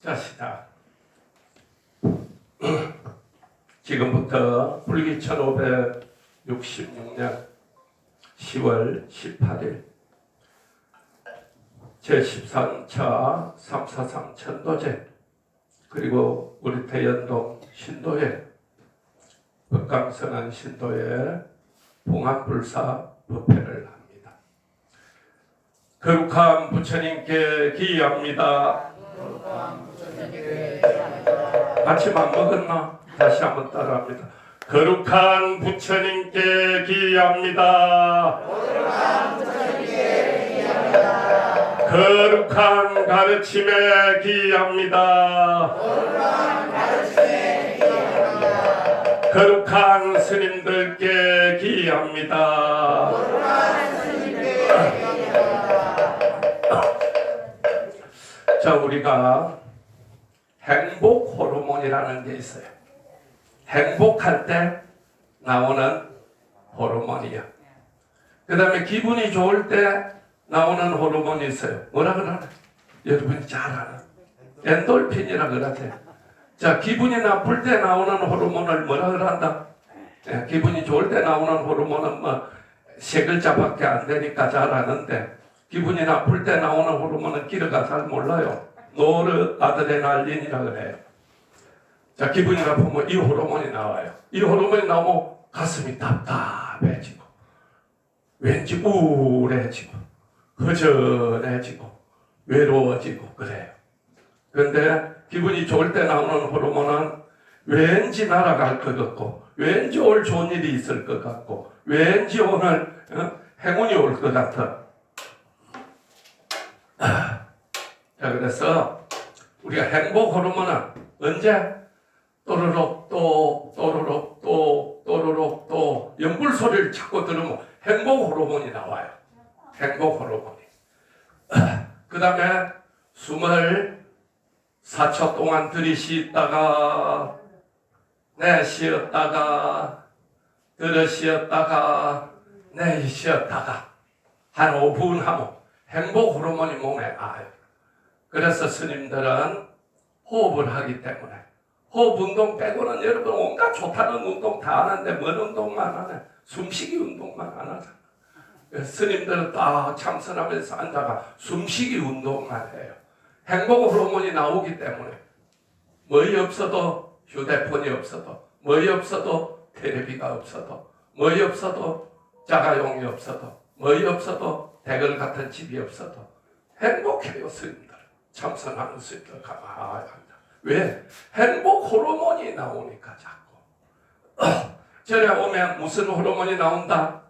자, 시작. 지금부터 불기 1566년 10월 18일 제13차 343 천도제 그리고 우리 대연동 신도회 법강선언 신도회 봉합불사 법회를 합니다. 거룩한 부처님께 기의합니다. 아침 안 먹었나? 다시 한번 따라합니다. 거룩한 부처님께 기의합니다. 거룩한 가르침에 기의합니다. 거룩한 스님들께 기의합니다. 자, 우리가 행복 호르몬이라는 게 있어요. 행복할 때 나오는 호르몬이야. 그 다음에 기분이 좋을 때 나오는 호르몬이 있어요. 뭐라 그러나? 여러분이 잘 아는 엔돌핀이라 그러지. 자, 기분이 나쁠 때 나오는 호르몬을 뭐라 그런다? 예, 기분이 좋을 때 나오는 호르몬은 세 글자밖에 안 되니까 잘 아는데, 기분이 나쁠 때 나오는 호르몬은 기르가 잘 몰라요. 노르아드레날린이라 그래요. 자, 기분이 나쁘면 이 호르몬이 나와요. 이 호르몬이 나오면 가슴이 답답해지고 왠지 우울해지고 허전해지고 외로워지고 그래요. 그런데 기분이 좋을 때 나오는 호르몬은 왠지 날아갈 것 같고 왠지 오늘 좋은 일이 있을 것 같고 왠지 오늘 행운이 올 것 같아. 자, 그래서 우리가 행복 호르몬은 언제? 또르륵 또 또르륵 또 또르륵 또 연불 소리를 자꾸 들으면 행복 호르몬이 나와요. 행복 호르몬이. 그 다음에 숨을 4초 동안 들이쉬었다가 내쉬었다가 들이쉬었다가 내쉬었다가 한 5분 하면 행복 호르몬이 몸에 나와요. 그래서 스님들은 호흡을 하기 때문에 호흡 운동 빼고는 여러분 온갖 좋다는 운동 다 하는데 뭔 운동만 하네? 숨쉬기 운동만 안 하잖아. 스님들은 다 참선하면서 앉아가 숨쉬기 운동만 해요. 행복 호르몬이 나오기 때문에 뭐이 없어도 휴대폰이 없어도 뭐이 없어도 텔레비가 없어도 뭐이 없어도 자가용이 없어도 뭐이 없어도 대걸 같은 집이 없어도 행복해요. 스님들 참선하는 스님들 가만히 앉아. 왜? 행복 호르몬이 나오니까 자꾸. 절에 오면 무슨 호르몬이 나온다?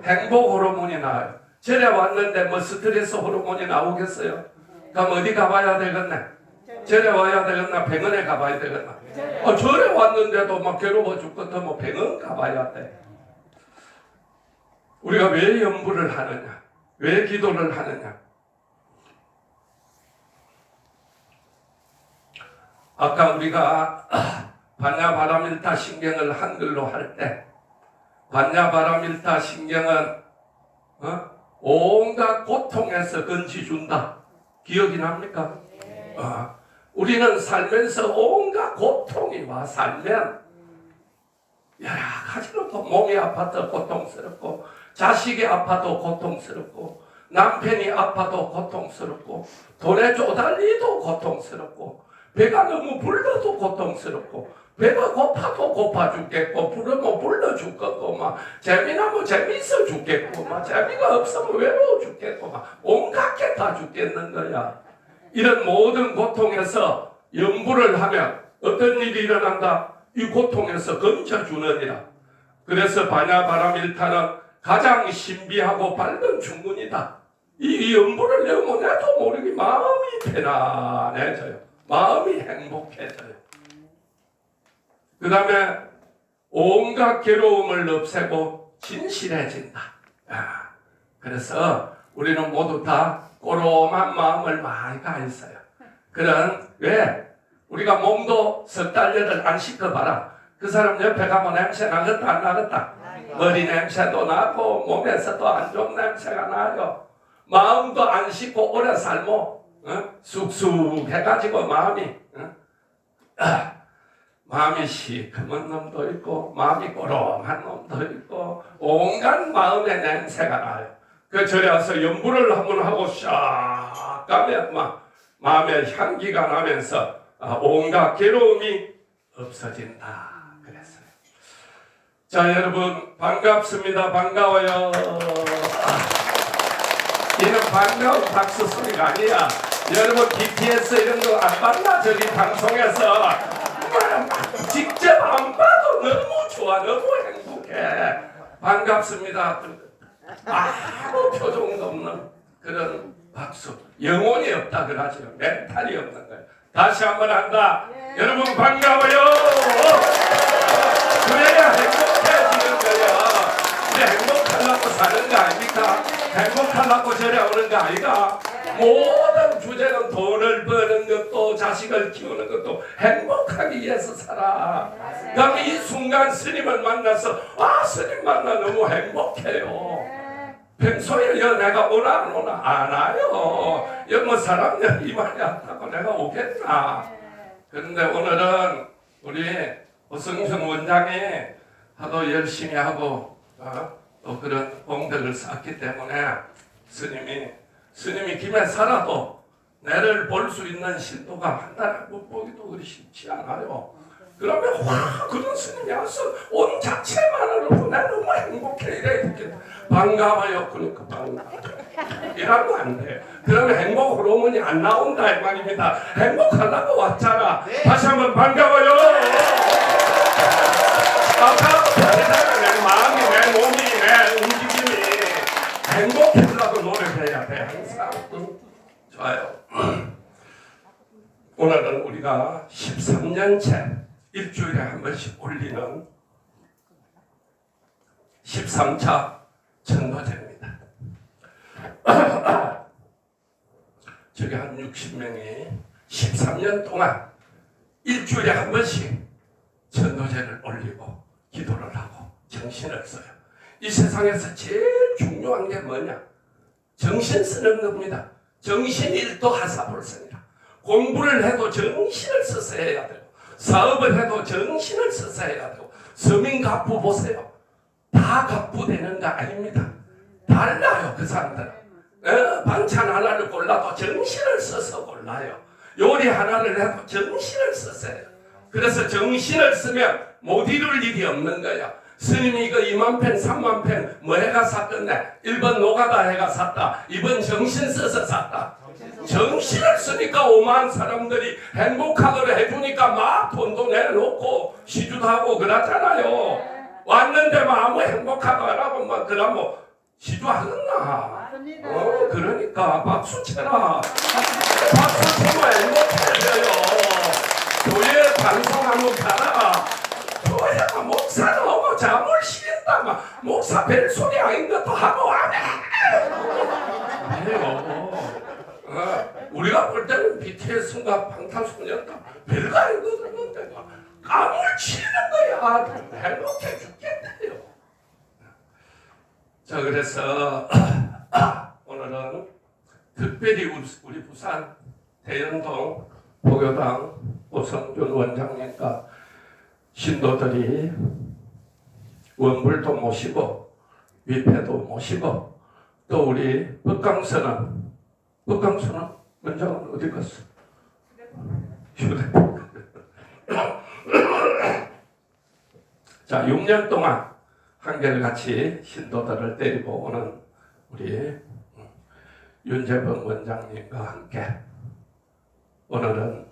행복 호르몬이 나와요. 절에 왔는데 뭐 스트레스 호르몬이 나오겠어요? 그럼 어디 가봐야 되겠네? 절에 와야 되겠나? 병원에 가봐야 되겠나? 절에 왔는데도 막 괴로워 죽겠다 뭐 병원 가봐야 돼. 우리가 왜 염불을 하느냐? 왜 기도를 하느냐? 아까 우리가 반야바라밀타 신경을 한글로 할 때 반야바라밀타 신경은 온갖 고통에서 건지준다. 기억이 납니까? 우리는 살면서 온갖 고통이 와 살면 여러 가지로 또 몸이 아파도 고통스럽고 자식이 아파도 고통스럽고 남편이 아파도 고통스럽고 돈에 쪼달리도 고통스럽고 배가 너무 불러도 고통스럽고 배가 고파도 고파 죽겠고 부르면 불러 죽겠고 막 재미나면 재미있어 죽겠고 막 재미가 없으면 외로워 죽겠고 막 온갖 게 다 죽겠는 거야. 이런 모든 고통에서 염불을 하면 어떤 일이 일어난다? 이 고통에서 건져주느니라. 그래서 반야바라밀타는 가장 신비하고 밝은 중문이다. 이 염불을 내면 나도 모르게 마음이 편안해져요. 마음이 행복해져요. 그 다음에 온갖 괴로움을 없애고 진실해진다. 그래서 우리는 모두 다 꼬롬한 마음을 많이 가 있어요. 왜? 우리가 몸도 석 달려를 안 씻어봐라. 그 사람 옆에 가면 냄새 나겠다 안 나겠다? 머리 냄새도 나고 몸에서도 안 좋은 냄새가 나요. 마음도 안 씻고 오래 살면 쑥쑥 해가지고 마음이 마음이 시커먼 놈도 있고 마음이 꼬롬한 놈도 있고 온갖 마음의 냄새가 나요. 그 절에 와서 연부를 한번 하고 샥 가면 막 마음의 향기가 나면서 온갖 괴로움이 없어진다 그랬어요. 자, 여러분 반갑습니다. 반가워요. 이는 반가운 박수 소리가 아니야. 여러분 BTS 이런 거 안 봤나? 저기 방송에서 직접 안 봐도 너무 좋아, 너무 행복해. 반갑습니다. 아무 표정도 없는 그런 박수. 영혼이 없다 그러죠. 멘탈이 없는 거예요. 다시 한번 한다. 여러분 반가워요. 그래야 행복해지는 거예요. 우리 행복하려고 사는 거 아닙니까? 행복하려고 절에 오는 거 아니가? 모든 주제는 돈을 버는 것도 자식을 키우는 것도 행복하기 위해서 살아. 그럼 이 순간 스님을 만나서 스님 만나 너무 행복해요. 평소에 내가 오나 안 오나 안 와요. 뭐 사람들 이 말이 안다고 내가 오겠나. 그런데 오늘은 우리 오승준 원장이 하도 열심히 하고 또 그런 공덕을 쌓기 때문에 스님이 김에 살아도 내를 볼 수 있는 신도가 한 달에 못 보기도 그리 쉽지 않아요. 그러면 그런 스님이 와서 온 자체만으로도 나 너무 행복해 이래 이렇게 반가워요. 그러니까 반가워요. 이러면 안 돼. 그러면 행복 호르몬이 안 나온다 이 말입니다. 행복하려고 왔잖아. 다시 한번 반가워요. 아까 다르잖아. 내 마음이, 내 몸이, 내 움직임이 행복하려고 노력해야 돼 항상. 좋아요. 오늘은 우리가 13년째 일주일에 한 번씩 올리는 13차 전도제입니다. 저기 한 60명이 13년 동안 일주일에 한 번씩 전도제를 올리고 기도를 하고 정신을 써요. 이 세상에서 제일 중요한 게 뭐냐? 정신 쓰는 겁니다. 정신 일도 하사불성이라. 공부를 해도 정신을 써서 해야 되고 사업을 해도 정신을 써서 해야 되고 서민갑부 보세요. 다 갑부되는 거 아닙니다. 달라요 그 사람들은. 반찬 하나를 골라도 정신을 써서 골라요. 요리 하나를 해도 정신을 써서 해요. 그래서 정신을 쓰면 못 이룰 일이 없는 거야. 스님이 이거 2만 펜 3만 펜 뭐 해가 샀던데 1번 노가다 해가 샀다. 2번 정신 써서 샀다. 정신을 쓰니까 5만 사람들이 행복하도록 해주니까 막 돈도 내놓고 시주도 하고 그러잖아요. 왔는데 막 아무 행복하도 안 하고 막 그러면 시주 하겠나? 그러니까 박수 쳐라. 박수 치고 행복해져요. 교회 방송 한번 가라. 교회가 목사 너무 잠을 쉬겠다. 막 목사 벨소리 아닌 것도 하고 안 해. 아니요. 우리가 볼 때는 BTS인가 방탄소년단 별거 아니거든요. 까물치는 거야. 행복해 죽겠네요. 자, 그래서 오늘은 특별히 우리 부산 대연동 보교당 오성준 원장님과 신도들이 원불도 모시고 위패도 모시고 또 우리北강선은 원장은 어디 갔어? 휴대폰. 자, 6년 동안 한결같이 신도들을 데리고 오는 우리 윤재범 원장님과 함께 오늘은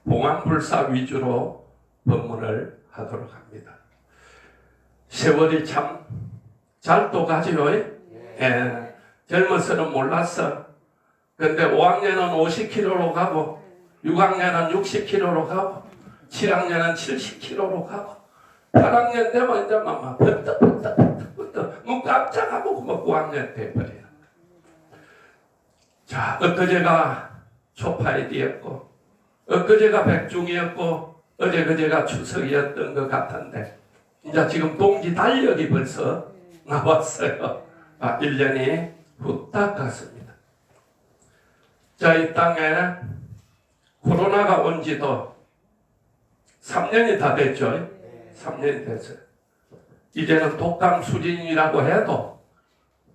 봉안불사 위주로 법문을 하도록 합니다. 세월이 참 잘 또 가지요. 예. 젊어서는 몰랐어. 근데 5학년은 50km로 가고 6학년은 60km로 가고 7학년은 70km로 가고 8학년 되면 이제 막 버떡 뭐 깜짝하고 뭐 9학년 돼버려요. 자, 엊그제가 초파일이었고 엊그제가 백중이었고 어제그제가 추석이었던 것 같은데 이제 지금 동지 달력이 벌써 나왔어요. 1년이 후딱 갔습니다. 자, 이 땅에 코로나가 온 지도 3년이 다 됐죠. 3년이 됐어요. 이제는 독감 수준이라고 해도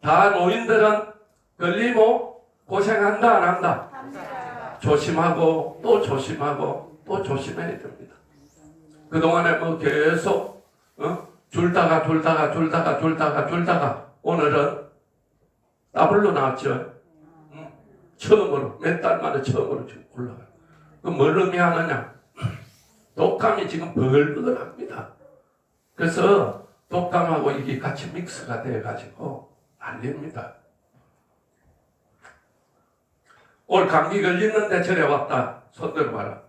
다 노인들은 걸리면 고생한다 안 한다? 조심하고 또 조심하고 또 조심해야 됩니다. 그동안에 뭐 계속 줄다가 오늘은 더블로 나왔죠. 처음으로 몇 달 만에 처음으로 지금 올라가요. 그 뭘 의미하느냐? 독감이 지금 벌벌합니다. 그래서 독감하고 이게 같이 믹스가 돼가지고 난립니다. 올 감기 걸리는데 절에 왔다. 손 들어봐라.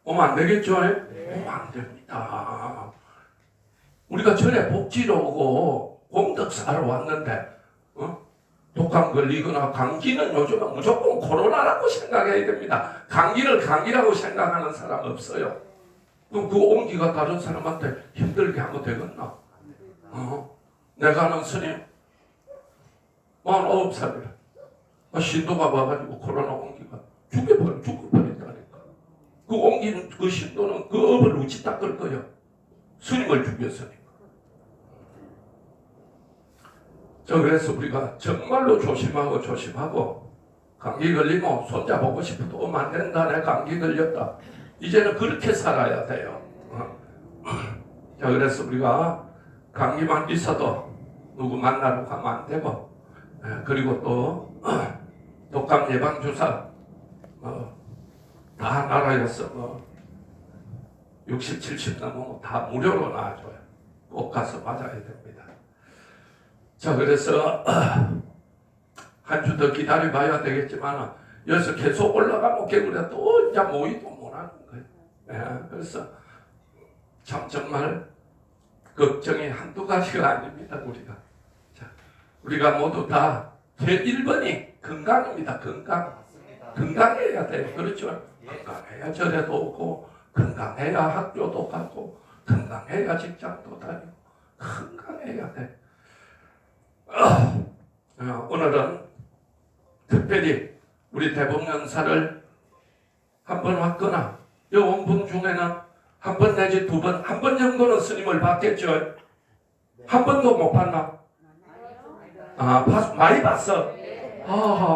오면 안 되겠죠? 오면 안 됩니다. 우리가 절에 복지로 오고 공덕 사러 왔는데 독감 걸리거나 감기는 요즘은 무조건 코로나라고 생각해야 됩니다. 감기를 감기라고 생각하는 사람 없어요. 그럼 그 온기가 다른 사람한테 힘들게 하면 되겠나? 내가 아는 스님 49살이라 신도가 와가지고 코로나 온기가 죽어버렸다니까. 그 온기는 그 신도는 그 업을 우치 닦을 거예요. 스님을 죽였으니까. 그래서 우리가 정말로 조심하고 감기 걸리면 손잡고 싶어도 오면 안 된다. 내가 감기 걸렸다. 이제는 그렇게 살아야 돼요. 자, 그래서 우리가 감기만 있어도 누구 만나러 가면 안 되고, 그리고 또 독감 예방 주사 다 나라에서 60, 70 넘으면 다 무료로 놔줘요. 꼭 가서 맞아야 됩니다. 자, 그래서 한 주 더 기다려봐야 되겠지만 여기서 계속 올라가면 개구리가 또 이제 모이도 못하는 거예요. 그래서 참 정말 걱정이 한두 가지가 아닙니다. 우리가 모두 다 제1번이 건강입니다. 건강해야 돼요. 그렇죠? 건강해야 절에도 오고 건강해야 학교도 가고 건강해야 직장도 다니고 건강해야 돼. 오늘은 특별히 우리 대법연사를 한 번 왔거나 이 원분 중에는 한 번 내지 두 번, 한 번 정도는 스님을 봤겠죠. 한 번도 못 봤나? 많이 봤어.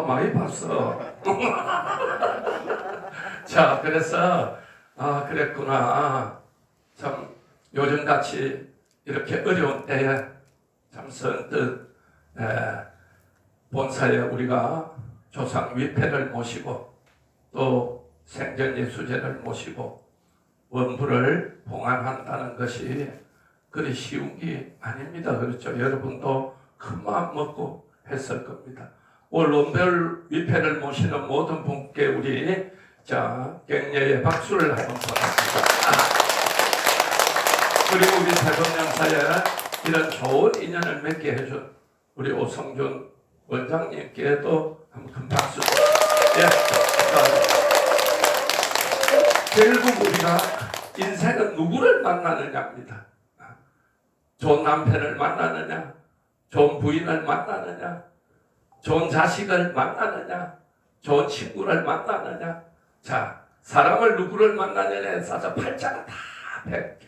많이 봤어. 자, 그래서 그랬구나. 참 요즘같이 이렇게 어려운 때에 참 선뜻 본사에 우리가 조상 위패를 모시고 또 생전예수제를 모시고 원부를 봉안한다는 것이 그리 쉬운 게 아닙니다. 그렇죠? 여러분도 큰 마음 먹고 했을 겁니다. 올 원별 위패를 모시는 모든 분께 우리 격려의 박수를 한번 보냅니다. 그리고 우리 대법연사에 이런 좋은 인연을 맺게 해준 우리 오성준 원장님께도 한번 큰 박수. 결국 우리가 인생은 누구를 만나느냐입니다. 좋은 남편을 만나느냐, 좋은 부인을 만나느냐, 좋은 자식을 만나느냐, 좋은 친구를 만나느냐. 자, 사람을 누구를 만나느냐에 따라서 팔자가 다 베껴.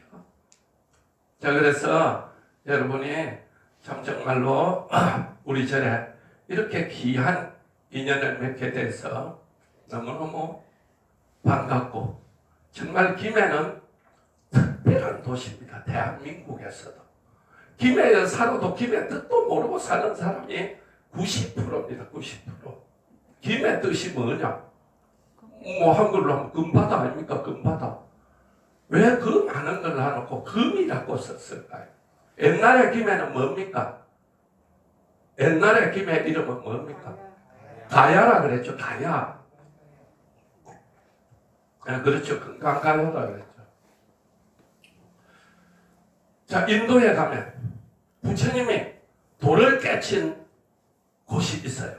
자, 그래서 여러분이 참 정말로 우리 절에 이렇게 귀한 인연을 맺게 돼서 너무너무 반갑고, 정말 김해는 특별한 도시입니다. 대한민국에서도. 김해에 살아도 김해 뜻도 모르고 사는 사람이 90%입니다. 90%. 김해 뜻이 뭐냐? 한글로 하면 금바다 아닙니까? 금바다. 왜 그 많은 걸 해놓고 금이라고 썼을까요? 옛날에 김해는 뭡니까? 옛날에 김해 이름은 뭡니까? 가야라 그랬죠. 가야. 그렇죠. 건강가야라 그랬죠. 자, 인도에 가면 부처님이 돌을 깨친 곳이 있어요.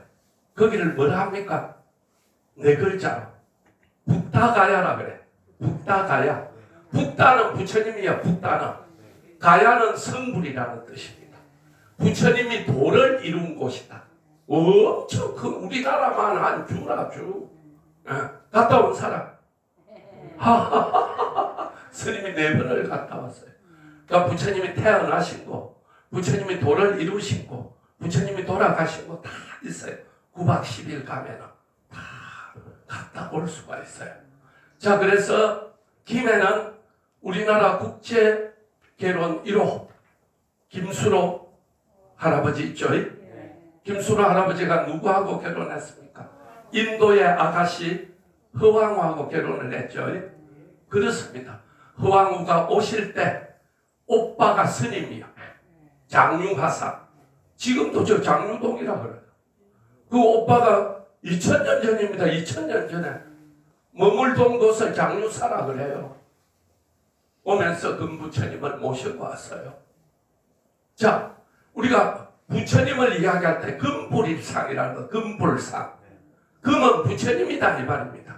거기를 뭐라 합니까? 네 글자로 북다가야라 그래. 북다가야. 북다는 부처님이야. 북다는. 가야는 성불이라는 뜻입니다. 부처님이 돌을 이룬 곳이다. 엄청 큰 우리나라만 한 주라 주. 갔다 온 사람. 스님이 4번을 갔다 왔어요. 그러니까 부처님이 태어나신 거, 부처님이 도를 이루신 거, 부처님이 돌아가신 거 다 있어요. 9박 10일 가면은 다 갔다 올 수가 있어요. 자, 그래서 김해는 우리나라 국제결혼 1호 김수로 할아버지 있죠? 김수로 할아버지가 누구하고 결혼했습니까? 인도의 아가씨 허왕우하고 결혼을 했죠. 그렇습니다. 허왕우가 오실 때 오빠가 스님이야. 장류하사. 지금도 저 장류동이라 그래요. 그 오빠가 2000년 전입니다. 2000년 전에 머물던 곳을 장류사라 그래요. 오면서 금부처님을 모시고 왔어요. 자, 우리가 부처님을 이야기할 때 금불입상이라는 거, 금불상. 금은 부처님이다 이 말입니다.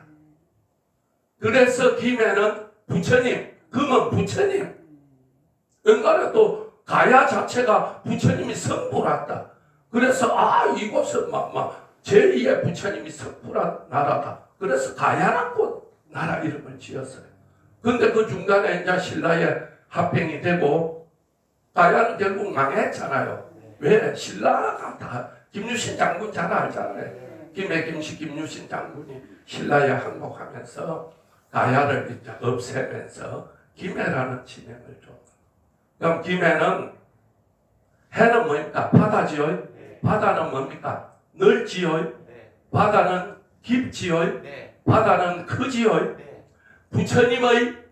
그래서 김에는 부처님, 금은 부처님. 은가는 또 가야 자체가 부처님이 성불했다. 그래서 이곳은 제2의 부처님이 성불한 나라다. 그래서 가야라고 나라 이름을 지었어요. 근데 그 중간에 이제 신라에 합병이 되고 가야는 결국 망했잖아요. 왜? 신라가 다 김유신 장군 잘 알잖아요. 김해 김씨 김유신 장군이 신라에 항복하면서 가야를 이제 없애면서 김해라는 지명을 줘. 그럼 김해는 해는 뭡니까? 바다지요. 바다는 뭡니까? 넓지요. 바다는 깊지요. 바다는 크지요. 부처님의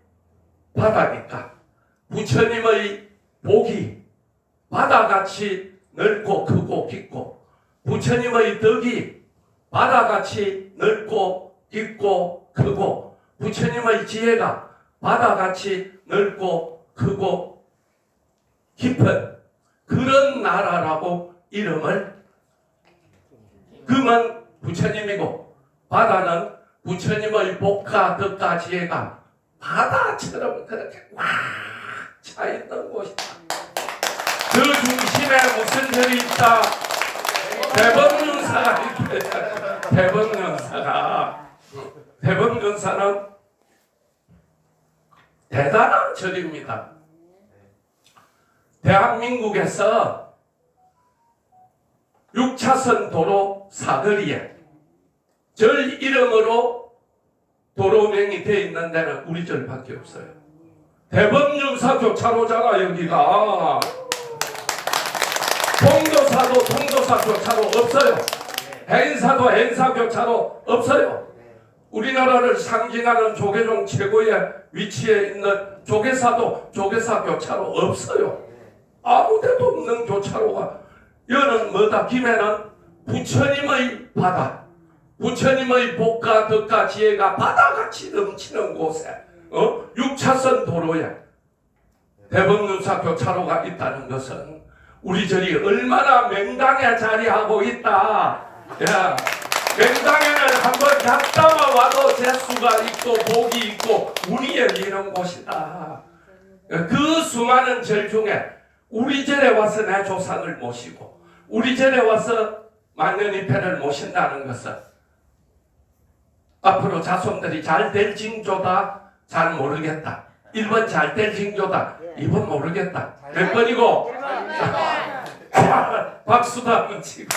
바다니까 부처님의 복이 바다같이 넓고 크고 깊고 부처님의 덕이 바다같이 넓고 깊고 크고 부처님의 지혜가 바다같이 넓고 크고 깊은 그런 나라라고 이름을 금은 부처님이고 바다는 부처님의 복과 덕과 지혜가 바다처럼 그렇게 꽉 차있는 곳이다. 그 중심에 무슨 절이 있다? 대법륜사가 있다. 대법륜사는 대단한 절입니다. 대한민국에서 6차선 도로 사거리에 절 이름으로 도로 운행이 되어 있는 데는 우리 절밖에 없어요. 대법륜사 교차로잖아 여기가. 통도사도 통도사 교차로 없어요. 해인사도 해인사 교차로 없어요. 우리나라를 상징하는 조계종 최고의 위치에 있는 조계사도 조계사 교차로 없어요. 아무데도 없는 교차로가. 여는 뭐다? 김해는 부처님의 바다, 부처님의 복과 덕과 지혜가 바다같이 넘치는 곳에 6차선 도로에 대법륜사 교차로가 있다는 것은 우리 절이 얼마나 명당에 자리하고 있다. 야, 명당에는 한번 갔다만 와도 재수가 있고 복이 있고 운이 열리는 곳이다. 그 수많은 절 중에 우리 절에 와서 내 조상을 모시고 우리 절에 와서 만년이패를 모신다는 것은 앞으로 자손들이 잘 될 징조다. 잘 모르겠다. 1번 잘 될 징조다. 2번 모르겠다. 몇 번이고? 박수도 한번 치고.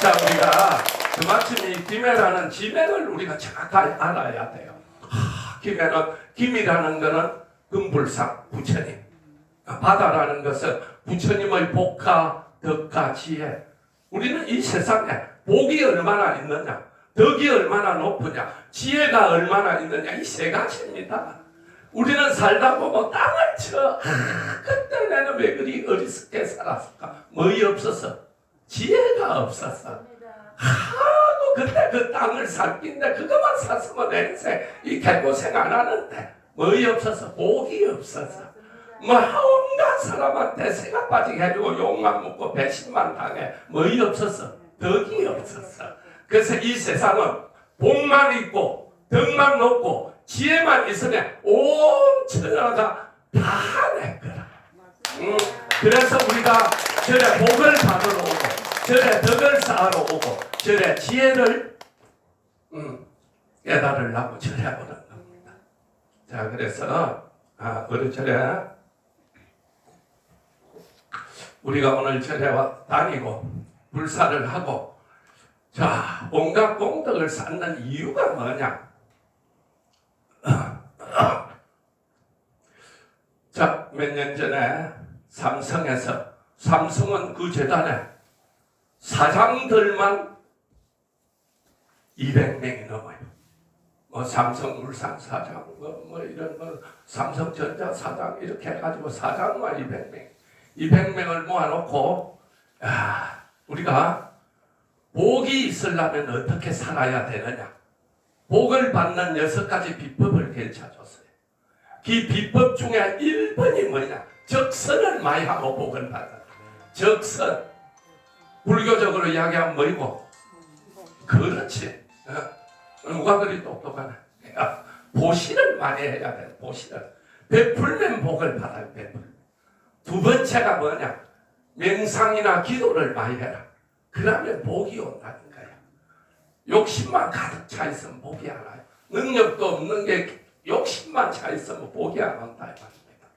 자, 우리가 그마침 이 김해라는 지명을 우리가 정확하게 알아야 돼요. 김해는, 김이라는 것은 금불상 부처님, 바다라는 것은 부처님의 복과 덕과 지혜. 우리는 이 세상에 복이 얼마나 있느냐, 덕이 얼마나 높으냐, 지혜가 얼마나 있느냐, 이 세 가지입니다. 우리는 살다 보면 땅을 쳐. 그때 내는 왜 그리 어리석게 살았을까? 뭐이 없어서? 지혜가 없었어. 하고 그때 그 땅을 샀긴데 그것만 샀으면 내 인생 이 개고생 안 하는데 뭐이 없어서? 복이 없어서. 온갖 사람한테 새가 빠지게 해주고 욕만 먹고 배신만 당해. 뭐이 없었어? 덕이 없었어. 그래서 이 세상은 복만 있고 덕만 높고 지혜만 있으면 온 천하가 다 내 거라. 그래서 우리가 절에 복을 받으러 오고, 절에 덕을 쌓으러 오고, 절에 지혜를 깨달으려고 절에 오는 겁니다. 자, 그래서 우리 절에 우리가 오늘 절에 다니고 불사를 하고, 자, 온갖功德을 쌓는 이유가 뭐냐? 자, 몇 년 전에 삼성은 그 재단에 사장들만 200명이 넘어요. 뭐 삼성물산 사장, 뭐 이런 삼성전자 사장 이렇게 해가지고 사장만 200명을 모아놓고, 우리가 복이 있으려면 어떻게 살아야 되느냐? 복을 받는 6가지 비법을 가르쳐줬어요. 그 비법 중에 1번이 뭐냐? 적선을 많이 하고 복을 받아. 적선. 불교적으로 이야기하면 뭐이고? 그렇지. 누가 그리 똑똑하네. 보시를 많이 해야 돼. 보시를. 베풀면 복을 받아요. 베풀. 두 번째가 뭐냐? 명상이나 기도를 많이 해라. 그러면 복이 온다는 거야. 욕심만 가득 차 있으면 복이 안 와요. 능력도 없는 게 욕심만 차 있으면 복이 안 온다 이 말입니다.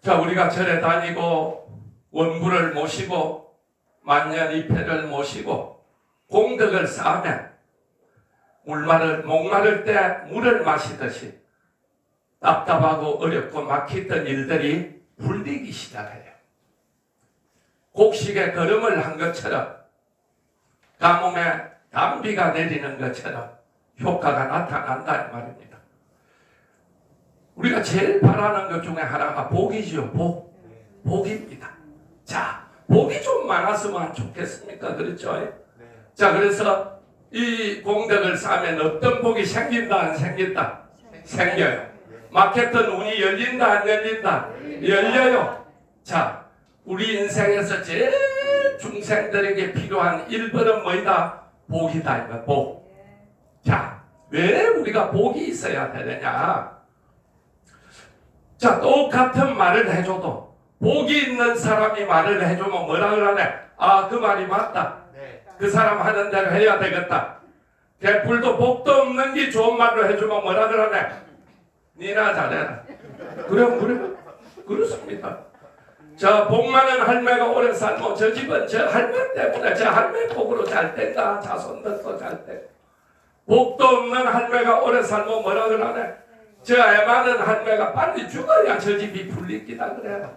자, 우리가 절에 다니고 원부를 모시고 만년이패를 모시고 공덕을 쌓으면 목마를 때 물을 마시듯이 답답하고 어렵고 막히던 일들이 풀리기 시작해요. 곡식에 걸음을 한 것처럼, 가뭄에 단비가 내리는 것처럼 효과가 나타난다 이 말입니다. 우리가 제일 바라는 것 중에 하나가 복이죠. 복입니다. 자, 복이 좀 많았으면 좋겠습니까? 그렇죠? 자, 그래서 이 공덕을 쌓으면 어떤 복이 생긴다 안 생긴다? 생겨요. 막혔던 운이 열린다 안 열린다? 열려요. 자, 우리 인생에서 제일 중생들에게 필요한 1번은 뭐이다? 복이다 이거 복. 자, 왜 우리가 복이 있어야 되느냐? 자, 똑같은 말을 해줘도 복이 있는 사람이 말을 해주면 뭐라 그러네? 그 말이 맞다. 그 사람 하는 대로 해야 되겠다. 개뿔도 복도 없는 게 좋은 말로 해주면 뭐라 그러네? 니나 잘해라. 그래. 그렇습니다. 저 복 많은 할매가 오래 살고 저 집은 저 할매 때문에 저 할매 복으로 잘 된다. 자손들도 잘 되고. 복도 없는 할매가 오래 살고 뭐라 그러네? 저 애 많은 할매가 빨리 죽어야 저 집이 풀리기다 그래요.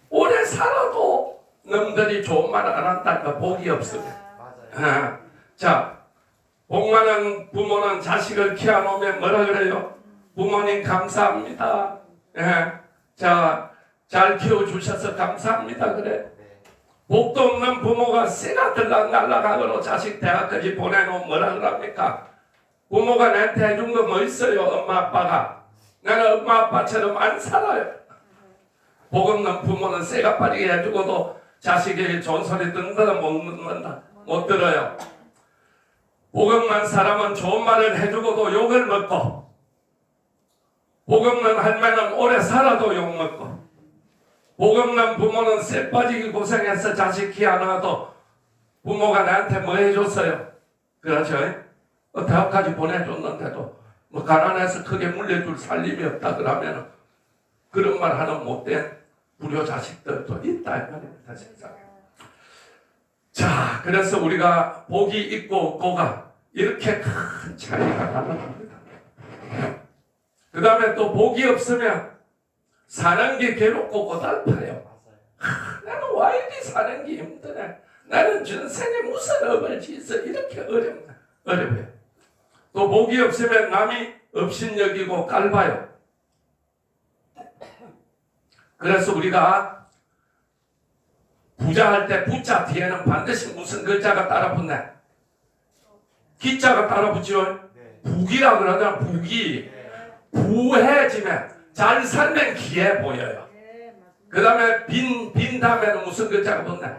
오래 살아도 놈들이 좋은 말 안 한다니까 복이 없으면. 자, 복 많은 부모는 자식을 키워놓으면 뭐라 그래요? 부모님 감사합니다. 자, 잘 키워주셔서 감사합니다 그래. 복도 없는 부모가 새가 들락날락하고 자식 대학까지 보내놓으면 뭐라 그럽니까? 부모가 나한테 해준 거 뭐 있어요? 엄마 아빠가. 나는 엄마 아빠처럼 안 살아요. 복 없는 부모는 새가 빠르게 해주고도 자식에게 좋은 소리 듣는다 못 들어요. 복 없는 사람은 좋은 말을 해주고도 욕을 먹고, 복 없는 할매는 오래 살아도 욕 먹고, 복 없는 부모는 새 빠지기 고생해서 자식 키 안 와도 부모가 나한테 뭐 해줬어요? 그렇죠? 대학까지 보내줬는데도 뭐 가난해서 크게 물려줄 살림이 없다 그러면 그런 말 하는 못된 불효 자식들도 있다 이 말입니다. 세상에. 자, 그래서 우리가 복이 있고 없고가 이렇게 큰 차이가 나는 겁니다. 그 다음에 또 복이 없으면 사는 게 괴롭고 고달파요. 나는 왜 이리 사는 게 힘드네. 나는 전생에 무슨 업을 지어서 이렇게 어려워요. 또 복이 없으면 남이 업신여기고 깔봐요. 그래서 우리가 부자할 때 부자 뒤에는 반드시 무슨 글자가 따라 붙네? 기자가 따라 붙죠. 부귀라 그러잖아. 부귀. 부해지면 잘 살면 귀해 보여요. 그 다음에 빈 다음에는 무슨 글자가 붙네?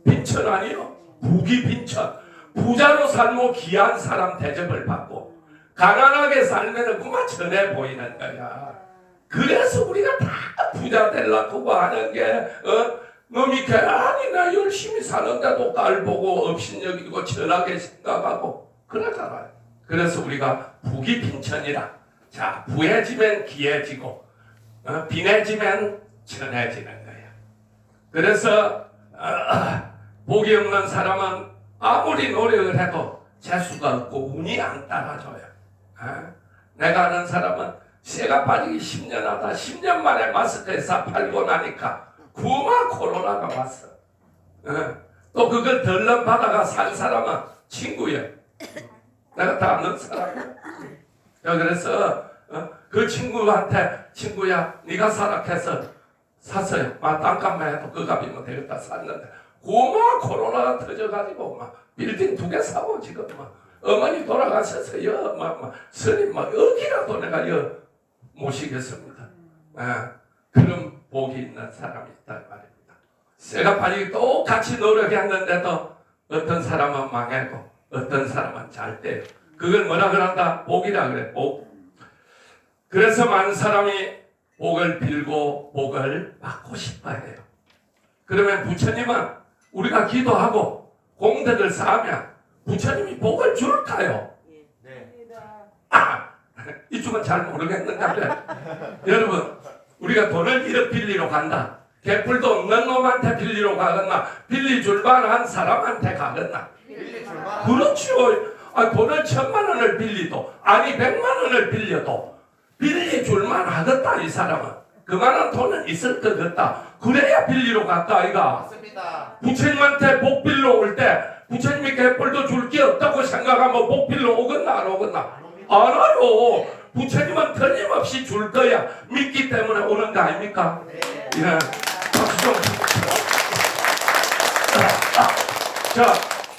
빈천 아니요? 부귀 빈천. 부자로 살면 귀한 사람 대접을 받고 가난하게 살면 그만 전해 보이는 거야. 그래서 우리가 다 부자 되려고 하는 게 놈이 괜히 나 열심히 사는데도 깔보고 업신여기고 천하게 생각하고 그러잖아요. 그래서 우리가 북이 빈천이라. 자, 부해지면 기해지고 빈해지면 천해지는 거야. 그래서 복이 없는 사람은 아무리 노력을 해도 재수가 없고 운이 안 따라줘요. 내가 아는 사람은 새가 빠지기 10년 하다 10년 만에 마스크 회사 팔고 나니까 구마 코로나가 왔어. 또 그걸 덜렁 받아가 산 사람은 친구야. 내가 다 아는 사람이야. 그래서 그 친구한테 친구야 네가 사락해서 샀어요. 땅값만 해도 그 값이면 되겠다 샀는데 고마 코로나가 터져가지고 막 빌딩 2개 사고 지금 막 어머니 돌아가셔서요 막 스님 막 여기라도 내가 모시겠습니다. 그런 복이 있는 사람이 있다 말입니다. 쇠가 빠지기 똑같이 노력했는데도 어떤 사람은 망하고 어떤 사람은 잘 돼요. 그걸 뭐라 그런다? 복이라 그래. 복. 그래서 많은 사람이 복을 빌고 복을 받고 싶어 해요. 그러면 부처님은 우리가 기도하고 공덕을 쌓으면 부처님이 복을 줄까요? 네. 이쪽은 잘 모르겠는데 여러분 우리가 돈을 1억 빌리러 간다. 개뿔도 없는 놈한테 빌리러 가겠나? 빌리줄 만한 사람한테 가겠나? 그렇죠. 돈을 1,000만 원을 빌리도 아니 100만 원을 빌려도 빌리줄만 하겠다. 이 사람은 그만한 돈은 있을 것 같다. 그래야 빌리러 갔다 아이가. 맞습니다. 부처님한테 복 빌러 올 때 부처님이 개뿔도 줄 게 없다고 생각하면 복 빌러 오겠나 안 오겠나? 안 와요. 부처님은 틀림없이 줄 거야. 믿기 때문에 오는 거 아닙니까? 네. 예. 박수 좀. 자,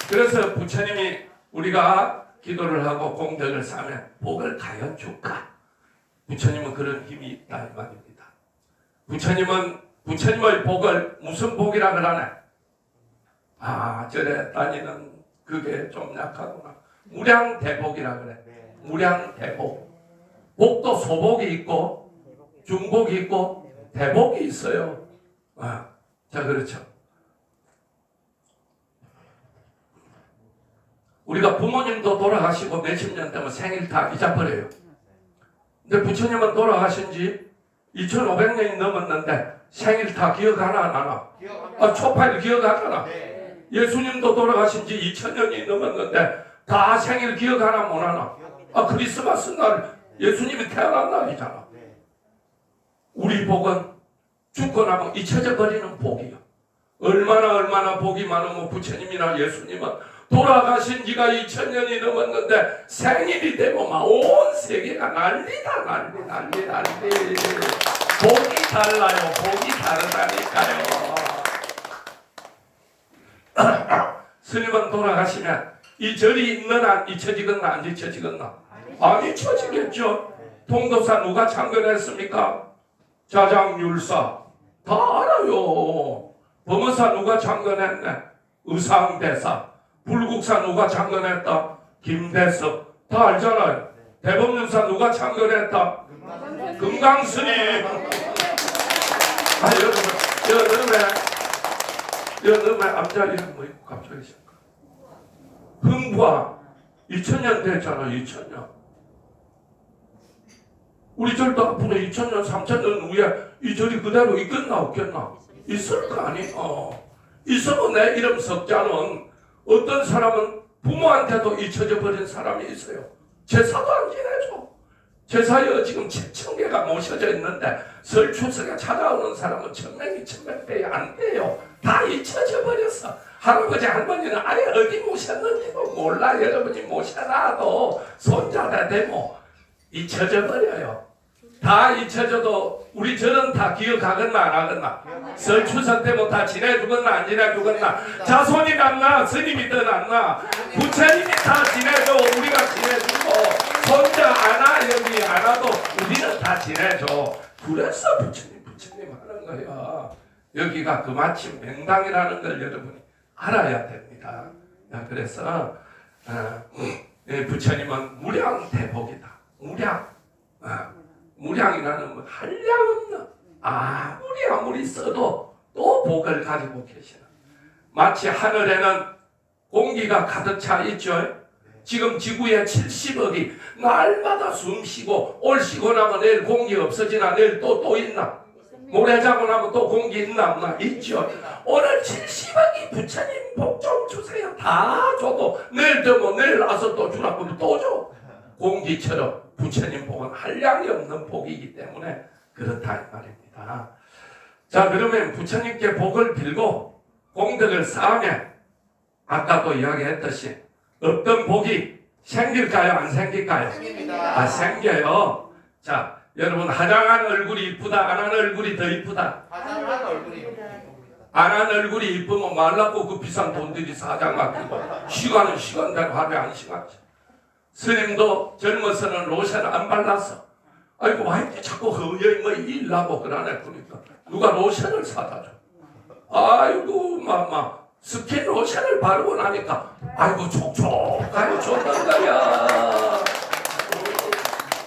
그래서 부처님이 우리가 기도를 하고 공덕을 쌓으면 복을 과연 줄까? 부처님은 그런 힘이 있다 이 말입니다. 부처님의 복을 무슨 복이라 그러네? 절에 다니는 그게 좀 약하구나. 무량대복이라 그래. 무량대복. 복도 소복이 있고 중복이 있고 대복이 있어요. 자, 그렇죠. 우리가 부모님도 돌아가시고 몇십 년 되면 생일 다 잊어버려요. 근데 부처님은 돌아가신 지 2500년이 넘었는데 생일 다 기억하나 안 하나? 초파일 기억하나? 네. 예수님도 돌아가신 지 2000년이 넘었는데 다 생일 기억하나 못 하나? 크리스마스 날 예수님이 태어난 날이잖아. 네. 우리 복은 죽고 나면 잊혀져 버리는 복이요. 얼마나 복이 많으면 부처님이나 예수님은 돌아가신 지가 2000년이 넘었는데 생일이 되면 막 온 세계가 난리다 난리. 복이 달라요. 복이 다르다니까요. 스님은 돌아가시면 이 절이 있느나 잊혀지겠나 안 잊혀지겠나? 안 잊혀지겠죠. 통도사 누가 창건했습니까? 자장율사 다 알아요. 범어사 누가 창건했네? 의상대사. 불국사 누가 창건했다? 김대섭 다 알잖아요. 대법륜사 누가 창건했다? 금강스님. 여름에 앞자리는 뭐 있고 갑자기 시작해. 흥부와 2000년 됐잖아. 2000년. 우리 절도 앞으로 2000년 3000년 후에 이 절이 그대로 있겠나 없겠나? 있을 거 아니에요. 있으면 내 이름 석자는 어떤 사람은 부모한테도 잊혀져 버린 사람이 있어요. 제사도 안 지내줘. 제사에 지금 7000개가 모셔져 있는데 설 추석에 찾아오는 사람은 1000명, 2000명 안 돼요. 다 잊혀져 버렸어. 할아버지 할머니는 아예 어디 모셨는지도 몰라. 여러분이 모셔놔도 손자가 되고 잊혀져 버려요. 다 잊혀져도 우리 절은 다 기억하겠나 안 하겠나? 설 추석 때면 다 지내주겠나 안 지내주겠나? 자손이 낫나 스님이 더 낫나? 부처님이 다 지내줘. 우리가 지내주고 손자 안아 여기 안아도 우리는 다 지내줘. 그래서 부처님 하는 거야. 여기가 그 마침 명당이라는 걸 여러분이 알아야 됩니다. 그래서 부처님은 무량대복이다. 무량이라는 건 한량없는 아무리 써도 또 복을 가지고 계시는, 마치 하늘에는 공기가 가득 차 있죠. 지금 지구에 70억이 날마다 숨쉬고 올 쉬고 나면 내일 공기 없어지나? 내일 또 있나? 모레 자고 나면 또 공기 있나 없나? 있죠. 오늘 70억이 부처님 복 좀 주세요 다 줘도 내일 되면 내일 와서 또 주라고 하면 또 줘. 공기처럼 부처님 복은 한량이 없는 복이기 때문에 그렇다 이 말입니다. 자, 그러면 부처님께 복을 빌고功德을 쌓으면 아까도 이야기했듯이 어떤 복이 생길까요? 안 생길까요? 생깁니다. 생겨요. 자, 여러분, 화장한 얼굴이 이쁘다, 안 한 얼굴이 더 이쁘다? 화장한 얼굴이 이쁩니다. 안 한 얼굴이 이쁘면 말랐고 그 비싼 돈 들이 사장 맡기고 시간은 시간대로 하루에 한 시간씩. 스님도 젊어서는 로션 안 발랐어. 아이고, 와 이렇게 자꾸 허여이 뭐 일나고 그러네. 그러니까 누가 로션을 사다 줘. 아이고, 스킨 로션을 바르고 나니까 아이고 촉촉하게 좋단 말이야.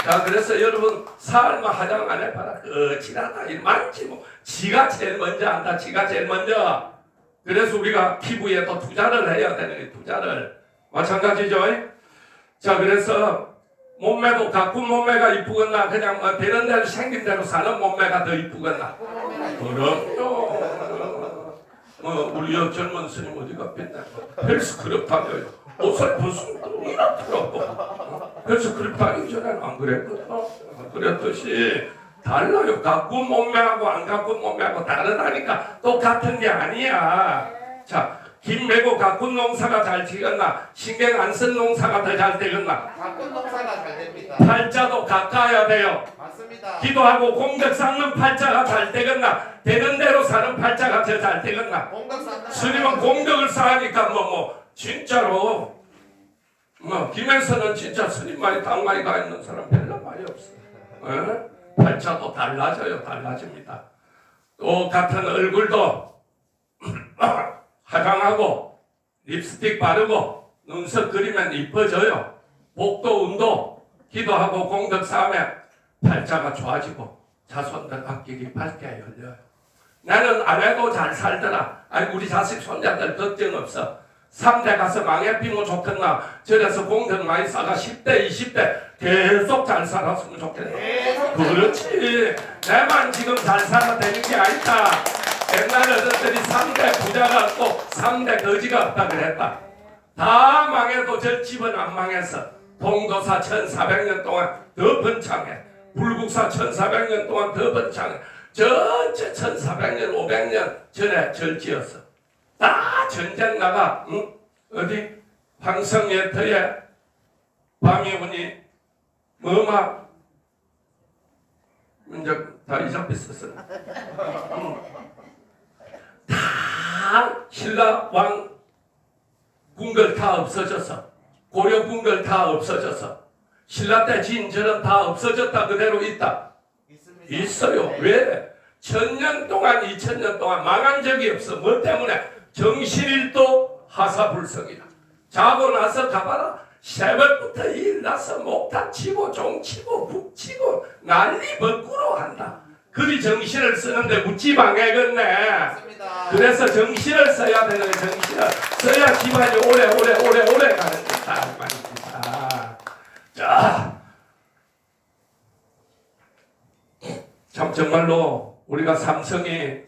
자, 그래서 여러분 살만 화장 안 해봐라. 거칠하다 일 많지 뭐. 지가 제일 먼저 한다. 지가 제일 먼저. 그래서 우리가 피부에 또 투자를 해야 되는 투자를. 마찬가지죠. 자, 그래서 몸매도 가꾼 몸매가 이쁘겠나? 그냥 되는 대로 생긴 대로 사는 몸매가 더 이쁘겠나? 그럼요. 우리 젊은 스님 어디가 뺐나? 헬스클럽 다녀요. 옷을 벗으면 이렇더라고. 헬스클럽 다니기 전에는 안 그랬거든. 그랬듯이 달라요. 가꾼 몸매하고 안 가꾼 몸매하고 다르다니까. 똑같은 게 아니야. 자, 김 메고 가꾼 농사가 잘 되겠나? 신경 안 쓴 농사가 더 잘 되겠나? 가꾼 농사가 잘 됩니다. 팔자도 가까야 돼요. 맞습니다. 기도하고 공덕 쌓는 팔자가 잘 되겠나? 되는 대로 사는 팔자가 더 잘 되겠나? 공덕 쌓는 스님은 공덕을 쌓으니까 진짜로 김에서는 진짜 스님 말이 딱 많이 가 있는 사람 별로 많이 없어. 팔자도 달라져요. 달라집니다. 또 같은 얼굴도 화장하고 립스틱 바르고 눈썹 그리면 이뻐져요. 복도 운도 기도하고 공덕 쌓으면 팔자가 좋아지고 자손들 앞길이 밝게 열려요. 나는 안 해도 잘 살더라. 아니 우리 자식 손자들 걱정 없어. 3대 가서 망해피면 좋겠나. 저래서 공덕 많이 쌓아 10대 20대 계속 잘 살았으면 좋겠네. 그렇지. 내만 지금 잘 살아 되는 게 아니다. 옛날 어른들이 3대 부자가 없고 3대 거지가 없다 그랬다. 다 망해도 저 집은 안 망했어. 동도사 1400년 동안 더 번창해. 불국사 1400년 동안 더 번창해. 전체 1400년 500년 전에 절지었어. 다 전쟁 나가. 어디 황성예터에 밤이 오니 이제 다 잊어버렸어. 다 신라 왕 궁궐 다 없어졌어. 고려 궁궐 다 없어졌어. 신라 때 진절은 다 없어졌다. 그대로 있다. 있습니다. 있어요. 왜? 1000년 동안 2000년 동안 망한 적이 없어. 뭐 때문에? 정신일도 하사불성이다. 자고 나서 가봐라. 새벽부터 일나서 목탄 치고 종치고 북치고 난리 벗구로 한다. 그리 정신을 쓰는데 묻지 망해겠네. 맞습니다. 그래서 정신을 써야 되는 정신을 써야 기반이 오래 가는 거다 말입니다. 자, 참 정말로 우리가 삼성이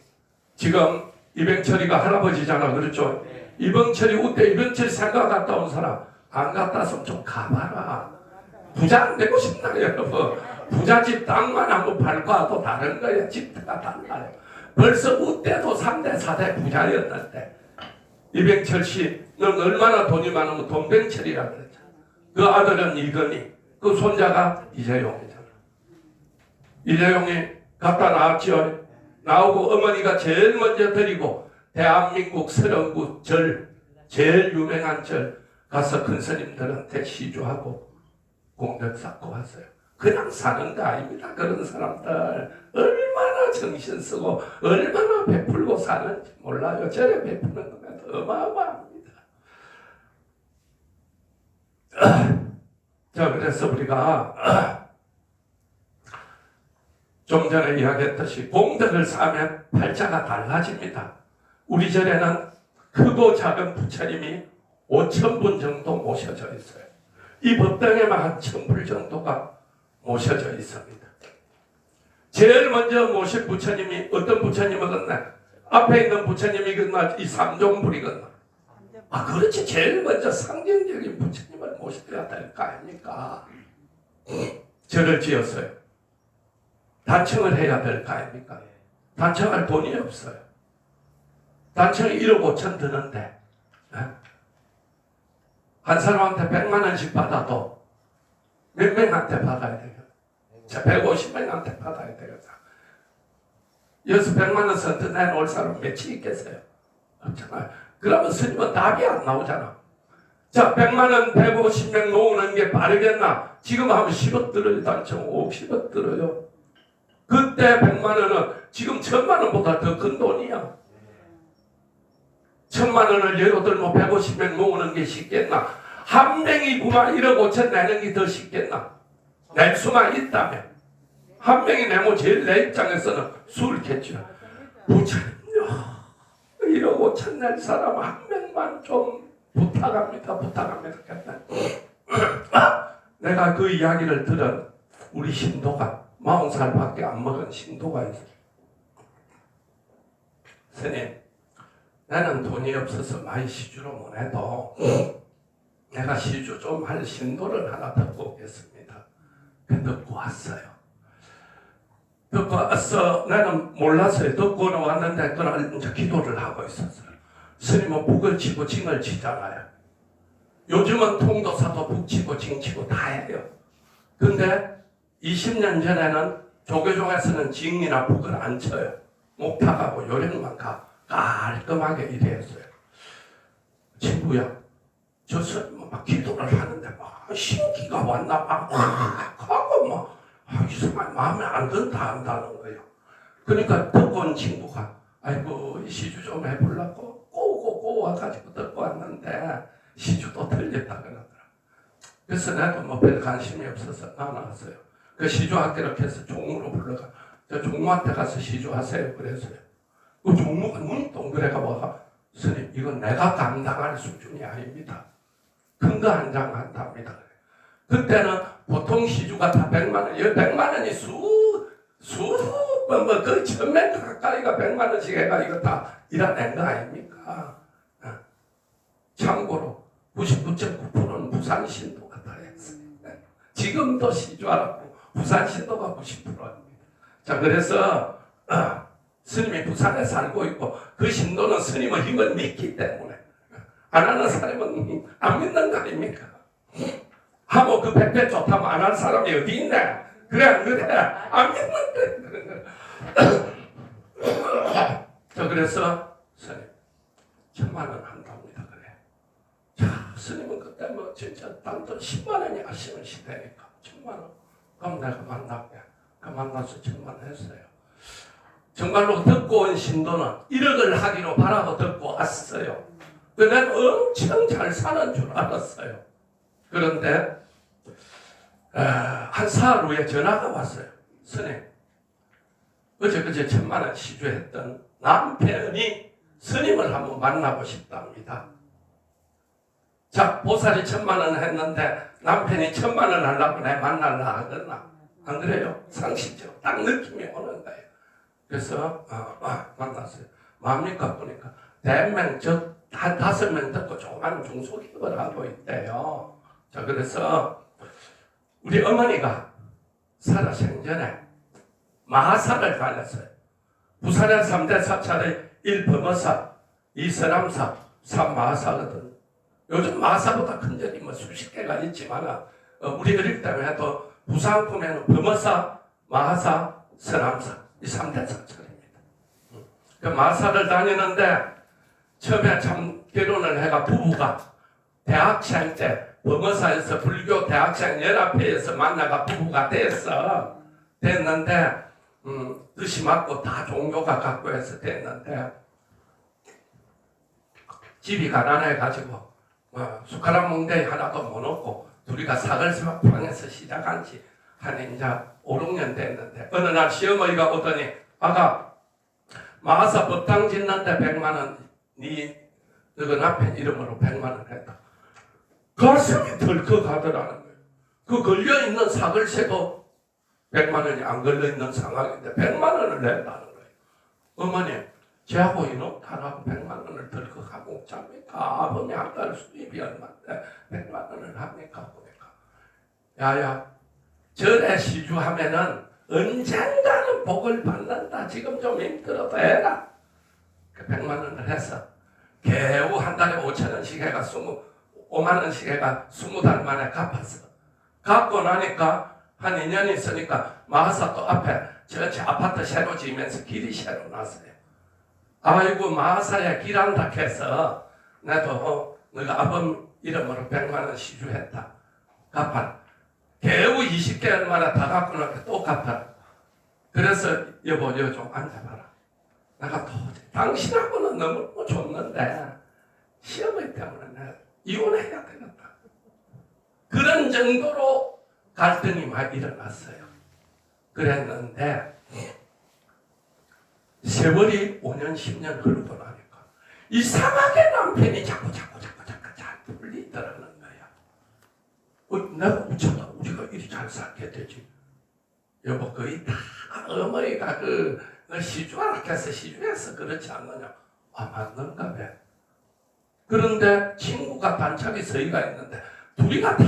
지금 이병철이가 할아버지잖아. 그렇죠? 이병철이 우때 이병철 생각 갔다 온 사람 안 갔다 왔으면 좀 가봐라. 부자 안 되고 싶나 여러분. 부잣집 땅만 한번 밟고 와도 다른 거야. 집터가 달라요. 벌써 우때도 3대 4대 부자였는데 이병철 씨는 얼마나 돈이 많으면 돈병철이라 그랬잖아. 그 아들은 이건희, 그 손자가 이재용이잖아. 이재용이 갖다 나왔죠. 나오고 어머니가 제일 먼저 드리고 대한민국 설원구 절 제일 유명한 절 가서 큰 스님들한테 시주하고 공덕 쌓고 왔어요. 그냥 사는 거 아닙니다. 그런 사람들 얼마나 정신 쓰고 얼마나 베풀고 사는지 몰라요. 저래 베푸는 거면 어마어마합니다. 자, 그래서 우리가 좀 전에 이야기했듯이 공덕을 쌓으면 팔자가 달라집니다. 우리 절에는 크고 작은 부처님이 5,000분 정도 모셔져 있어요. 이 법당에만 한 1,000불 정도가 모셔져 있습니다. 제일 먼저 모실 부처님이 어떤 부처님이겠나? 앞에 있는 부처님이겠나? 이 삼종불이겠나? 아, 그렇지. 제일 먼저 상징적인 부처님을 모셔야 될 거 아닙니까? 절을 지었어요. 단청을 해야 될 거 아닙니까? 단청할 돈이 없어요. 단청이 1억 5천 드는데 한 사람한테 100만 원씩 받아도 몇 명한테 받아야 되겠다. 150명한테 받아야 되겠다. 여기서 100만 원 선뜻 내놓을 사람 몇이 있겠어요? 없잖아요. 그러면 스님은 답이 안 나오잖아. 자, 100만 원 150명 모으는 게 빠르겠나? 지금 하면 10억 들어요. 단청 50억 들어요. 그때 100만 원은 지금 1000만 원보다 더 큰 돈이야. 1000만 원을 예로 들면 150명 모으는 게 쉽겠나? 한 명이 9만 1억 5천 내는 게 더 쉽겠나? 낼 수만 있다면. 한 명이 내면 제일 내 입장에서는 수월겠죠. 부처님요, 1억 5천 낼 사람 한 명만 좀 부탁합니다. 내가 그 이야기를 들은 우리 신도가 40살밖에 안 먹은 신도가 있어요. 스님, 나는 돈이 없어서 많이 시주로 못해도 내가 시주 좀 할 신도를 하나 듣고 오겠습니다. 듣고 왔어요. 듣고 와서 나는 몰랐어요. 듣고는 왔는데 그날 이제 기도를 하고 있었어요. 스님은 북을 치고 징을 치잖아요. 요즘은 통도사도 북 치고 징 치고 다 해요. 근데 20년 전에는 조계종에서는 징이나 북을 안 쳐요. 목탁하고 요령만 깔끔하게 일했어요. 친구야, 저 스님은 막 기도를 하는데 막 신기가 왔나 봐. 하고 막 이상하게 마음에 안 든다 한다는 거예요. 그러니까 듣고 온 친구가 아이고 시주 좀 해보려고 꼬고 와가지고 듣고 왔는데 시주도 틀렸다 그러더라. 그래서 나도 뭐 별 관심이 없어서 나왔어요. 그 시주학교를 해서 종무로 불러가. 저 종무한테 가서 시주하세요 그랬어요. 그 종무가 눈이 동그래가 와가 스님 이건 내가 감당할 수준이 아닙니다. 큰 거 한 장 한답니다. 그때는 보통 시주가 다 100만 원, 100만 원이 그 1000명 가까이가 100만 원씩 해가 이거 다 일어낸 거 아닙니까? 참고로 99.9%는 부산 신도가 다 했어요. 지금도 시주하라고 부산 신도가 90%입니다. 자, 그래서 스님이 부산에 살고 있고 그 신도는 스님의 힘을 믿기 때문에 안 하는 사람은 안 믿는 거 아닙니까? 하모 그 백배 좋다면 안 할 사람이 어디 있네? 그래 안 그래? 안 믿는 거야. 자, 그래서 스님 1000만 원 한답니다. 그래. 자, 스님은 그때 뭐 진짜 단돈 10만 원이 아쉬운 시대니까 1000만 원. 그럼 내가 만날게. 그 만나서 1000만 원 했어요. 정말로 듣고 온 신도는 1억을 하기로 바라고 듣고 왔어요. 난 엄청 잘 사는 줄 알았어요. 그런데 한 사흘 후에 전화가 왔어요. 스님, 어제 1000만 원 시주했던 남편이 스님을 한번 만나고 싶답니다. 자, 보살이 1000만 원 했는데 남편이 1000만 원 하려고 내 만날라 하거나 안 그래요? 상식적으로 딱 느낌이 오는 거예요. 그래서 만났어요. 뭡니까 보니까 대명 한 5명 듣고 조그마한 중소기업을 하고 있대요. 자, 그래서 우리 어머니가 살아 생전에 마하사를 다녔어요. 부산의 3대 사찰의 1 범어사, 2 서남사, 3 마하사거든. 요즘 마하사보다 큰 절이 뭐 수십 개가 있지만 우리 어릴 때만 해도 부산 보면 범어사, 마하사, 서남사 이 3대 사찰입니다. 그 마하사를 다니는데 처음에 참 결혼을 해가 부부가 대학생 때 범어사에서 불교 대학생 연합회에서 만나가 부부가 됐는데 뜻이 맞고 다 종교가 갖고 해서 됐는데 집이 가난해가지고 숟가락 뭉대이 하나도 못 얻고 둘이가 사글방에서 시작한 지 한 이제 5, 6년 됐는데 어느 날 시어머니가 오더니 아가 마사 법당 짓는데 100만 원, 너그 남편 이름으로 100만 원 했다. 가슴이 덜컥하더라는 거예요. 그 걸려있는 사글세도 100만 원이 안 걸려있는 상황인데 100만 원을 낸다는 거예요. 어머니, 저하고 이놈 딸하고 100만 원을 덜컥하고 옵잡니까? 아버님 한 달 수입이 얼마인데 100만 원을 합니까? 보니까. 야야, 절에 시주하면은 언젠가는 복을 받는다. 지금 좀 힘들어도 해라. 그 100만 원을 해서 겨우 한 달에 5천 원씩 해가 5만 원씩 해가 20달 만에 갚았어. 갚고 나니까 한 2년 있으니까 마사 또 앞에 저 아파트 새로 지으면서 길이 새로 났어요. 아이고 마사야 길한다 해서 나도 너가 아범 이름으로 100만 원 시주했다. 갚아. 겨우 20개월 만에 다 갚고 나니까 또 갚아라. 그래서 여보 여기 좀 앉아봐라. 내가 도저히 당신하고는 너무 좋는데 시어머니 때문에 내가 이혼해야 되겠다. 그런 정도로 갈등이 막 일어났어요. 그랬는데 세월이 5년 10년 흐르고 나니까 이상하게 남편이 자꾸 잘 풀리더라는 거야. 내가 어쩌다 우리가 이리 잘 살게 되지. 여보 거의 다 어머니가 그 시주하라 해서 시주해서 그렇지 않느냐. 아 맞는가 봐. 그런데 친구가 단짝이 서희가 있는데 둘이가 다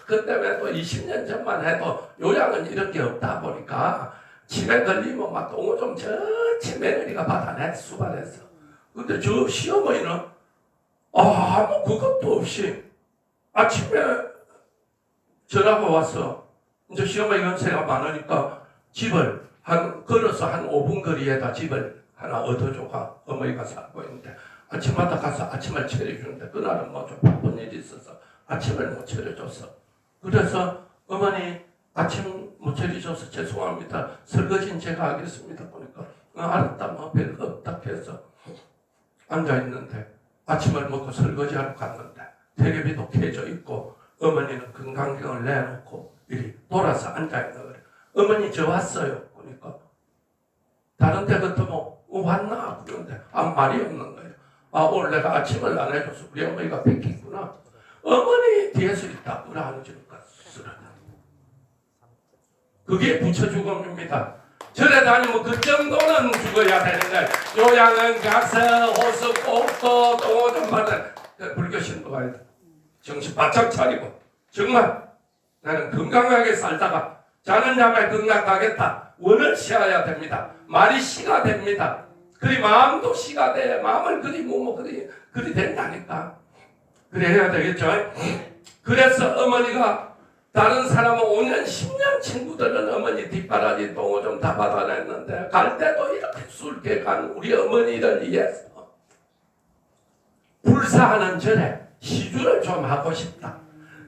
그때 왜또 20년 전만 해도 요양은 이런 게 없다 보니까 치매 걸리면 막 똥오줌 전체 며느리가 받아내 수발해서. 근데 저 시어머니는 아무 그것도 없이 아침에 전화가 와서 이제 시어머니 연세가 많으니까 집을 걸어서 한 5분 거리에다 집을 하나 얻어줘가 어머니가 살고 있는데 아침마다 가서 아침을 차려주는데 그날은 뭐 좀 바쁜 일이 있어서 아침을 못 차려줬어. 그래서 어머니 아침 못 차려줘서 죄송합니다. 설거지는 제가 하겠습니다. 보니까 알았다 뭐 별거 없다 해서 앉아있는데 아침을 먹고 설거지하러 갔는데 텔레비도 켜져 있고 어머니는 건강경을 내놓고 이리 돌아서 앉아있는 거예요. 어머니 저 왔어요. 보니까 다른 데 같으면 왔나? 그런데 아무 말이 없는 거예요. 아 오늘 내가 아침을 안 해줘서 우리 어머니가 뺏기구나. 어머니 뒤에서 있다 뭐라 하는 줄까 쓰러져. 그게 부처 죽음입니다. 절에 다니면 그 정도는 죽어야 되는데 요양은 가서 호수 꼭도 똥오줌 받은 불교 신도가 정신 바짝 차리고 정말 나는 건강하게 살다가 자는 잠에 건강하겠다. 원을 씌어야 됩니다. 말이 시가 됩니다. 그리 마음도 시가 돼. 마음을 그리 그리 된다니까. 그래 해야 되겠죠. 그래서 어머니가 다른 사람은 5년 10년 친구들은 어머니 뒷바라지 똥오줌 다 받아냈는데 갈 때도 이렇게 술게 간 우리 어머니를 위해서 불사하는 절에 시주를 좀 하고 싶다.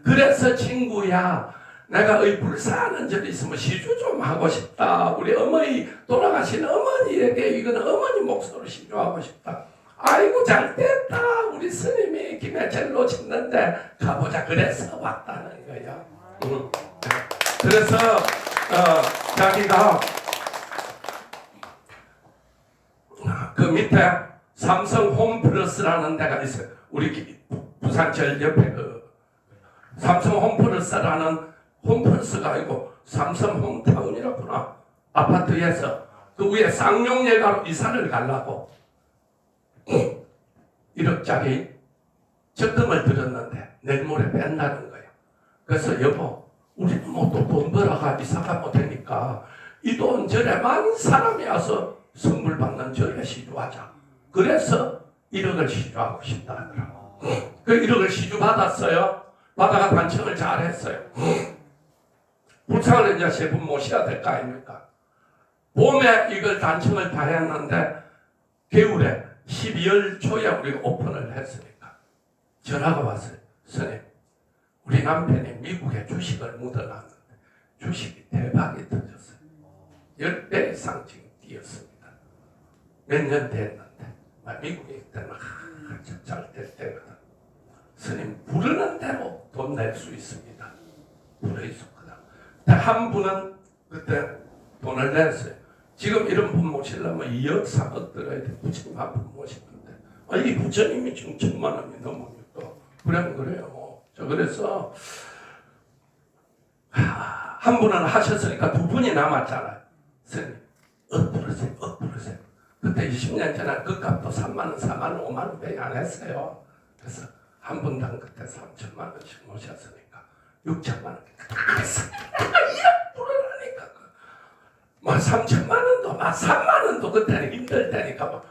그래서 친구야 내가 이 불사하는 절이 있으면 시주 좀 하고 싶다. 우리 어머니 돌아가신 어머니에게 이거는 어머니 몫으로 시주하고 싶다. 아이고 잘됐다. 우리 스님이 김해철로 짓는데 가보자. 그래서 왔다는 거야. 그래서 자기가 그 밑에 삼성 홈플러스라는 데가 있어요. 우리 부산절 옆에 그 삼성 홈플러스라는 홈플러스가 아니고 삼성 홈타운이라구나. 아파트에서 그 위에 쌍용예가로 이사를 가려고 1억짜리 적금을 들었는데 내일 모레 뺀다는 거예요. 그래서 여보 우리는 뭐 또 돈 벌어가 이사가 못하니까 이 돈 절에 많은 사람이 와서 선물 받는 절에 시주하자. 그래서 1억을 시주하고 싶다 하더라고. 그 1억을 시주 받았어요. 받아가 단청을 잘 했어요. 불상을 이제 세 분 모셔야 될 거 아닙니까? 봄에 이걸 단청을 다 했는데 겨울에 12월 초에 우리가 오픈을 했으니까 전화가 왔어요. 선생님 우리 남편이 미국에 주식을 묻어놨는데 주식이 대박이 터졌어요. 10배 이상 지금 뛰었습니다. 몇 년 됐는데 미국에 있을 때는 잘 될 때거든. 스님 부르는 대로 돈 낼 수 있습니다. 부르 있었거든. 한 분은 그때 돈을 냈어요. 지금 이런 분 모시려면 2억 3억 들어야 돼. 부처님 한 분 모시는데 이 부처님이 지금 1,000만 원이 넘으니까 그러면 그래요. 그래서 한 분은 하셨으니까 두 분이 남았잖아요. 스님 부르세요. 그때 20년 전에 그 값도 3만 원, 4만 원, 5만 원밖에 안 했어요. 그래서 한 분당 그때 3천만 원씩 모셨으니까 6천만 원 다 했습니다. 이런 불을 하니까 막 3천만 원도 막 3만 원도 그때는 힘들 때니까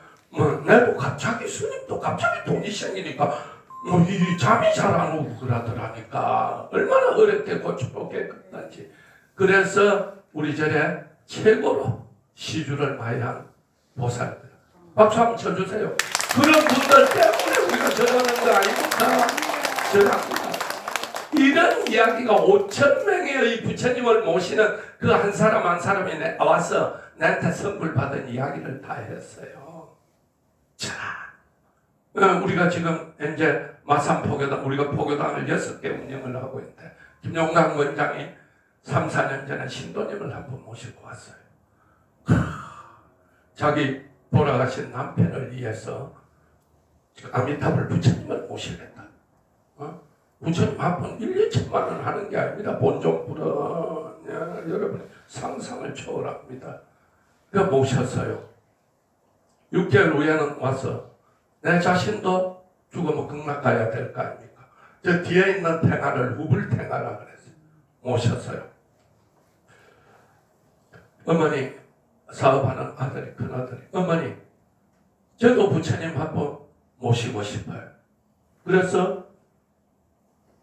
나도 갑자기 스님도 갑자기 돈이 생기니까 이 잠이 잘 안 오고 그러더라니까 얼마나 어렵게 고초롭게 끝났지. 그래서 우리 절에 최고로 시주를 많이 한 보살들 박수 한번 쳐주세요. 그런 분들 때문에 우리가 전하는 거 아닙니까? 전합니다. 이런 이야기가 5천 명의 부처님을 모시는 그 한 사람 한 사람이 와서 나한테 선물 받은 이야기를 다 했어요. 자, 우리가 지금 이제 마산 포교당, 우리가 포교당을 6개 운영을 하고 있는데 김용남 원장이 3, 4년 전에 신도님을 한 번 모시고 왔어요. 자기 돌아가신 남편을 위해서 아미타불 부처님을 모시겠다. 부처님 한 번 1, 2천만 원 하는 게 아닙니다. 본종불은 여러분의 상상을 초월합니다. 그래서 모셨어요. 6개월 후에는 와서 내 자신도 죽으면 극락 가야 될 거 아닙니까? 저 뒤에 있는 탱화를 우불탱화라 그랬어요. 모셨어요. 어머니 사업하는 아들이, 큰아들이, 어머니 저도 부처님 한번 모시고 싶어요. 그래서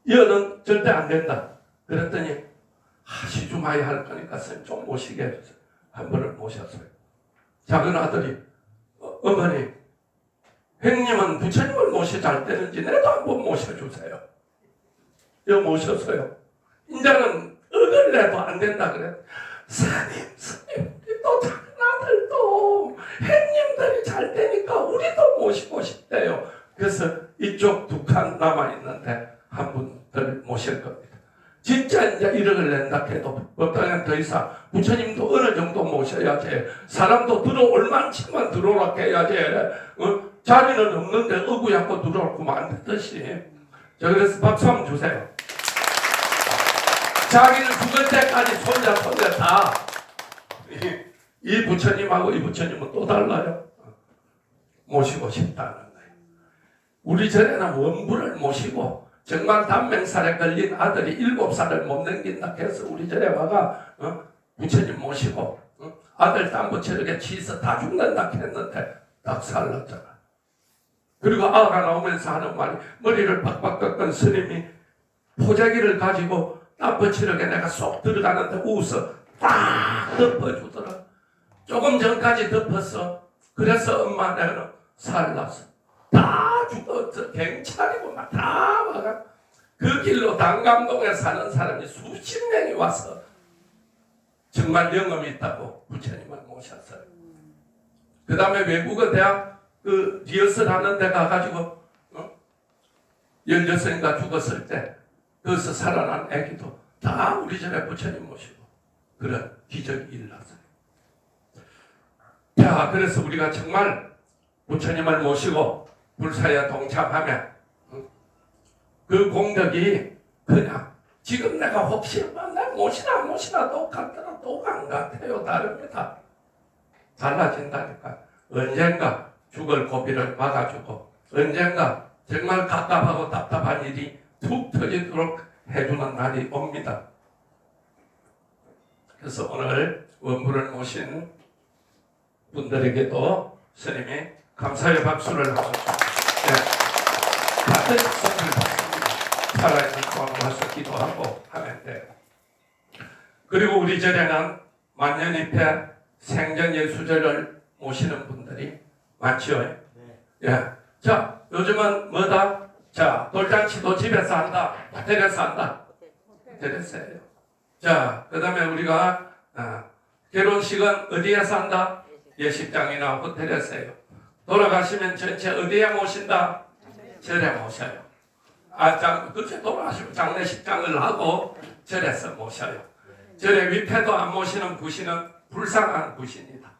이거는 절대 안 된다. 그랬더니 시주마이 할 거니까 선생님 좀 모시게 해주세요. 한 번을 모셨어요. 작은 아들이 어머니 형님은 부처님을 모시지 할 때는지 내도 한번 모셔주세요. 이거 모셨어요. 이제는 억을 내도 안 된다 그래. 스님 또 작은 아들도 형님들이 잘 되니까 우리도 모시고 싶대요. 그래서 이쪽 두 칸 남아있는데 한 분들 모실 겁니다. 진짜 이제 1억을 낸다 해도 어떠면 더 이상 부처님도 어느 정도 모셔야지. 사람도 들어올 만치만 들어오라 해야지. 자리는 없는데 어구약고 들어오고 안 되듯이. 자, 그래서 박수 한번 주세요. 자기는 죽을 때까지 손자 다 이 부처님하고 이 부처님은 또 달라요. 모시고 싶다는 거예요. 우리 절에는 원부를 모시고 정말 단명살에 걸린 아들이 7살을 못 넘긴다 해서 우리 절에 와가 부처님 모시고 아들 땀부처렇게 치서 다 죽는다 했는데 딱 살랐잖아. 그리고 아가 나오면서 하는 말이 머리를 빡빡 깎은 스님이 포자기를 가지고 땀부처렇게 내가 쏙 들어가는데 웃어 딱 덮어주더라. 조금 전까지 덮었어. 그래서 엄마 내가 살랐어. 다 죽었어. 경찰이고 막 다 와가 그 길로 단감동에 사는 사람이 수십 명이 와서 정말 영험이 있다고 부처님을 모셨어요. 그 다음에 외국어 대학 그 리허설 하는 데 가가지고 16인가 죽었을 때 거기서 살아난 애기도 다 우리 절에 부처님 모시고 그런 기적이 일어났어요. 자, 그래서 우리가 정말 부처님을 모시고 불사에 동참하면 그 공덕이 그냥 지금 내가 혹시 내 모시나 똑같더라 또 안 같아요. 다릅니다. 달라진다니까. 언젠가 죽을 고비를 막아주고 언젠가 정말 답답하고 답답한 일이 툭 터지도록 해주는 날이 옵니다. 그래서 오늘 원부를 모신 분들에게도 스님이 감사의 박수를 하고 다들 박수를 받습니다. 살아있는 동안 와서 기도하고 하면 돼요. 그리고 우리 절에는 만년입회 생전예수절을 모시는 분들이 많죠. 예. 자, 요즘은 뭐다? 자, 돌잔치도 집에서 한다. 호텔에서 한다. 호텔에서 해요. 자, 그 다음에 우리가 결혼식은 어디에서 한다? 예식장이나 호텔에서 해요. 돌아가시면 전체 어디에 모신다? 절에 모셔요. 그때 돌아가시면 장례식장을 하고 절에서 모셔요. 절에 위패도 안 모시는 구신은 불쌍한 구신이다.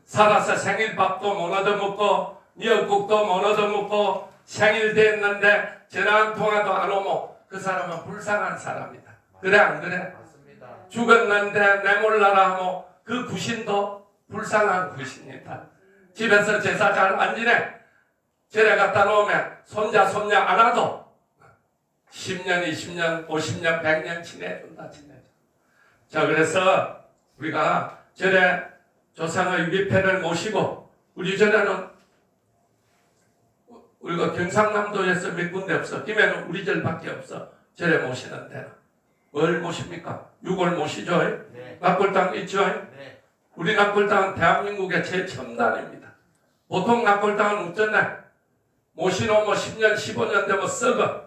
살아서 생일밥도 못 얻어먹고 미역국도 못 얻어먹고 생일 됐는데 전화 한 통화도 안 오면 그 사람은 불쌍한 사람이다. 그래 안 그래? 맞습니다. 죽었는데 내 몰라라 하면 그 구신도 불쌍한 구신이다. 집에서 제사 잘 안 지내. 절에 갖다 놓으면 손자 손녀 안 와도 10년, 20년, 50년, 100년 지내준다. 자, 그래서 우리가 절에 조상의 위패를 모시고 우리 절에는 우리가 경상남도에서 몇 군데 없어. 김해는 우리 절밖에 없어. 절에 모시는 데는. 뭘 모십니까? 유골 모시죠? 네. 낙골당 있죠? 네. 우리 낙골당은 대한민국의 최첨단입니다. 보통 낙골당은 어쩌나 모시놓으면 10년, 15년 되면 썩어.